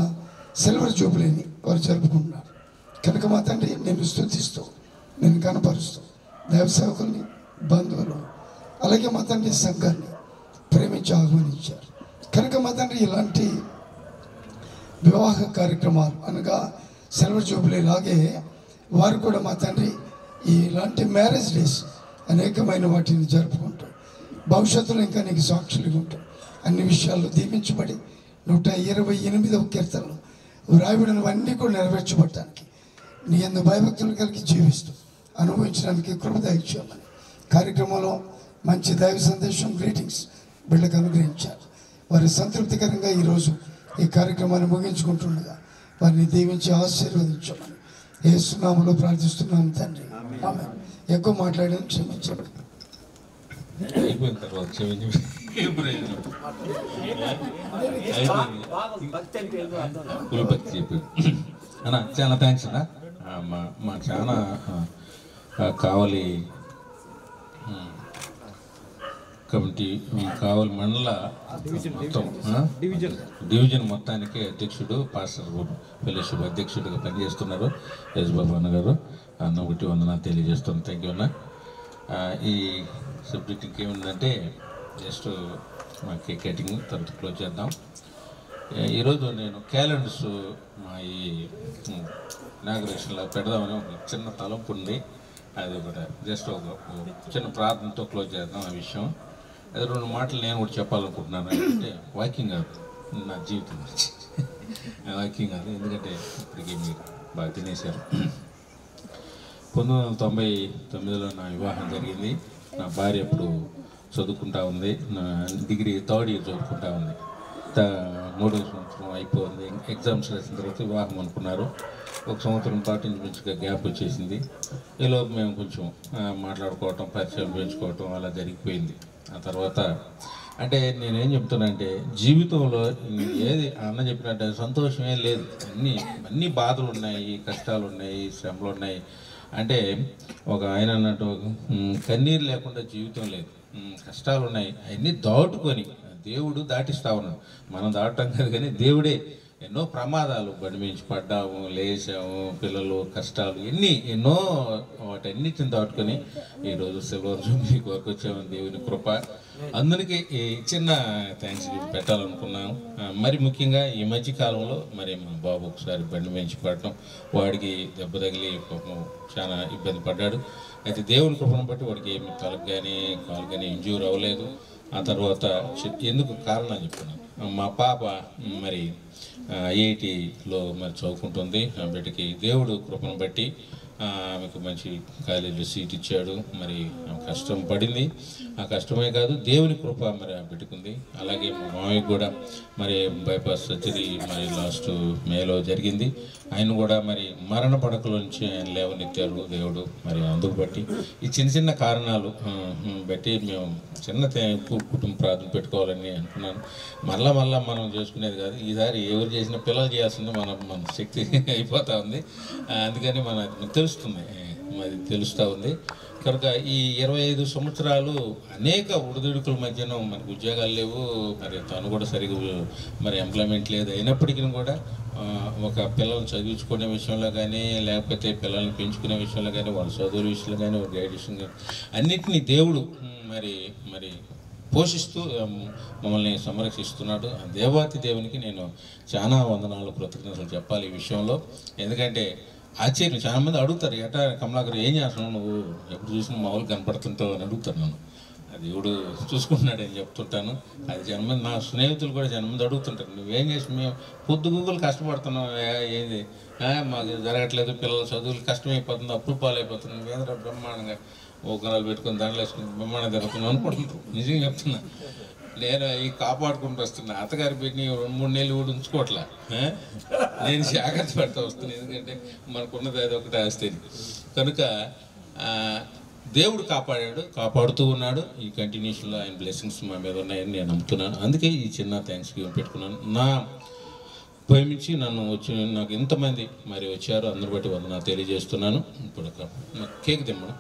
సిల్వర్ జూబిలీని వారు జరుపుకుంటున్నారు కనుక మా తండ్రి నేను స్తుతిస్తూ నేను కనపరుస్తూ దైవ సేవకుల్ని బంధువులు అలాగే మా తండ్రి సంఘాన్ని ప్రేమించి ఆహ్వానించారు కనుక మా తండ్రి ఇలాంటి వివాహ కార్యక్రమాలు అనగా సిల్వర్ జూబిలీ లాగే వారు కూడా మా తండ్రి ఇలాంటి మ్యారేజ్ డేస్ అనేకమైన వాటిని జరుపుకుంటారు. భవిష్యత్తులో ఇంకా నీకు సాక్షులుగా ఉంటారు. అన్ని విషయాల్లో దీవించబడి 128వ కీర్తనలో వ్రాయబడినవన్నీ కూడా నెరవేర్చబడటానికి నీ యందు భయభక్తులు కలిగి జీవిస్తూ అనుభవించడానికి కృప దయచేయమని కార్యక్రమంలో మంచి దైవ సందేశం గ్రీటింగ్స్ బిడ్డకు అనుగ్రహించారు. వారి సంతృప్తికరంగా ఈరోజు ఈ కార్యక్రమాన్ని ముగించుకుంటుండగా వారిని దీవించి ఆశీర్వదించమని యేసు నామములో ప్రార్థిస్తున్నాము తండ్రి. ఆమేన్. ఎక్కువ మాట్లాడడం క్షమించండి.
అయిపోయిన తర్వాత అన్నా చాలా థ్యాంక్స్ అన్నా. మా చాలా కావలి కమిటీ కావలి మండల మొత్తం డివిజన్ మొత్తానికి అధ్యక్షుడు పాస్టర్ ఫెలోషిప్ అధ్యక్షుడిగా పనిచేస్తున్నారు యశ్బాబు అన్నగారు. అన్న ఒకటి వందనాలు తెలియజేస్తున్నాను. థ్యాంక్ యూ అన్న. ఈ సబ్జెక్ట్ ఇంకేముందంటే జస్ట్ మా కేక్ కటింగ్ తర్వాత క్లోజ్ చేద్దాం. ఈరోజు నేను క్యాలెండర్స్ మా ఈ ఇనాగరేషన్లో పెడదామని ఒక చిన్న తలంపు ఉంది. అది కూడా జస్ట్ ఒక చిన్న ప్రార్థనతో క్లోజ్ చేద్దాం ఆ విషయం. అది 2 మాటలు నేను కూడా చెప్పాలనుకుంటున్నాను. అంటే వాకింగ్ కాదు నా జీవితం గురించి వాకింగ్ కాదు, ఎందుకంటే ఇప్పటికీ మీరు బాగా తినేశారు. 1999లో నా వివాహం జరిగింది. నా భార్య అప్పుడు చదువుకుంటా ఉంది, నా డిగ్రీ 3rd ఇయర్ చదువుకుంటా ఉంది. 3వ సంవత్సరం అయిపోయింది. ఎగ్జామ్స్ రాసిన తర్వాత వివాహం అనుకున్నారు. 1 సంవత్సరం పాటు ఇంచుమించుగా గ్యాప్ వచ్చేసింది. ఈలోపు మేము కొంచెం మాట్లాడుకోవటం, పరిచయం పెంచుకోవటం అలా జరిగిపోయింది. ఆ తర్వాత అంటే నేనేం చెప్తున్నానంటే జీవితంలో ఏది అన్న చెప్పినట్టే సంతోషమే లేదు. అన్నీ బాధలు ఉన్నాయి, కష్టాలు ఉన్నాయి, శ్రమలు ఉన్నాయి. అంటే ఒక ఆయన అన్నట్టు కన్నీరు లేకుండా జీవితం లేదు. కష్టాలు ఉన్నాయి, అవన్నీ దాటుకొని దేవుడు దాటిస్తా ఉన్నాడు. మనం దాటం కాదు కానీ దేవుడే ఎన్నో ప్రమాదాలు బండి మించి పడ్డాము, లేచాము, పిల్లలు కష్టాలు ఎన్నో వాటన్నిటిని దాటుకొని ఈరోజు సిల్వర్ జూబ్లీ వరకు వచ్చాము. దేవుని కృప. అందరికీ ఈ చిన్న థ్యాంక్స్ పెట్టాలనుకున్నాను. మరి ముఖ్యంగా ఈ మధ్య కాలంలో మరి మా బాబు ఒకసారి బండి మించి పడటం, వాడికి దెబ్బ తగిలి పాపం చాలా ఇబ్బంది పడ్డాడు. అయితే దేవుని కృపను బట్టి వాడికి ఏమి తలకు కానీ కాలు కానీ ఇంజ్యూర్ అవ్వలేదు. ఆ తర్వాత ఎందుకు కారణం చెప్తున్నాను. మా పాప మరి ఐఐటిలో మరి చదువుకుంటుంది. ఆ బిడ్డకి దేవుడు కృపను బట్టి ఆమెకు మంచి కాలేజీలో సీట్ ఇచ్చాడు. మరి కష్టం పడింది. ఆ కష్టమే కాదు, దేవుని కృప మరి పెట్టుకుంది. అలాగే మా మామయ్యకి కూడా మరి బైపాస్ సర్జరీ మరి లాస్ట్ మేలో జరిగింది. ఆయన కూడా మరి మరణ పడకల నుంచి ఆయన లేవనెత్తారు దేవుడు. మరి అందుకు బట్టి ఈ చిన్న చిన్న కారణాలు బట్టి మేము చిన్న కుటుంబ ప్రార్థన పెట్టుకోవాలని అనుకున్నాను. మళ్ళా మనం చేసుకునేది కాదు. ఈసారి ఎవరు చేసిన పిల్లలు చేయాల్సింది మన శక్తి అయిపోతూ ఉంది. అందుకని మనకు తెలుస్తుంది, అది తెలుస్తూ ఉంది. కనుక ఈ 25 సంవత్సరాలు అనేక ఉడిదుడుకుల మధ్యన మనకు ఉద్యోగాలు లేవు, మరి తను కూడా సరిగ్గా మరి ఎంప్లాయ్మెంట్ లేదు. అయినప్పటికీ కూడా ఒక పిల్లల్ని చదివించుకునే విషయంలో కానీ, లేకపోతే పిల్లల్ని పెంచుకునే విషయంలో కానీ, వాళ్ళ చదువుల విషయంలో కానీ, గైడేషన్ కానీ అన్నిటినీ దేవుడు మరి పోషిస్తూ మమ్మల్ని సంరక్షిస్తున్నాడు. ఆ దేవాతి దేవునికి నేను చాలా వందనాలు, కృతజ్ఞతలు చెప్పాలి ఈ విషయంలో. ఎందుకంటే ఆశ్చర్యం, చాలామంది అడుగుతారు, ఎటా కమలాకర్ ఏం చేస్తున్నావు, నువ్వు ఎప్పుడు చూసినా మామూలు కనపడుతుంటావు అని అడుగుతారు నన్ను. అది దేవుడు చూసుకుంటున్నాడని చెప్తుంటాను. అది జనమంది, నా స్నేహితులు కూడా జనమంది అడుగుతుంటారు, నువ్వేం చేసి మేము పొద్దుగూకులు కష్టపడుతున్నావు, ఏంది మాకు జరగట్లేదు, పిల్లల చదువులు కష్టమైపోతుంది, అప్పులు పాలైపోతుంది, నువ్వేంద్ర బ్రహ్మాండంగా ఓకరాలు పెట్టుకుని దండలు వేసుకుని బ్రహ్మాండంగా జరుగుతున్నావు అనుకుంటున్నావు. నిజంగా చెప్తున్నా, నేను ఈ కాపాడుకుంటూ వస్తున్నా. అత్తగారి పెట్టి 2-3 నెలలు కూడా ఉంచుకోవట్లా. నేను జాగ్రత్త పడుతూ వస్తున్నాను, ఎందుకంటే మనకున్నది అది ఒకటి ఆస్తి. కనుక దేవుడు కాపాడుతూ ఉన్నాడు. ఈ కంటిన్యూషన్లో ఆయన బ్లెస్సింగ్స్ మా మీద ఉన్నాయని నేను నమ్ముతున్నాను. అందుకే ఈ చిన్న థ్యాంక్స్ పెట్టుకున్నాను. నా ప్రేమించి నాకు ఇంతమంది మరి వచ్చారు, అందరి బట్టి వందనాలు తెలియజేస్తున్నాను. ఇప్పుడు కేక్ తెమ్మడం.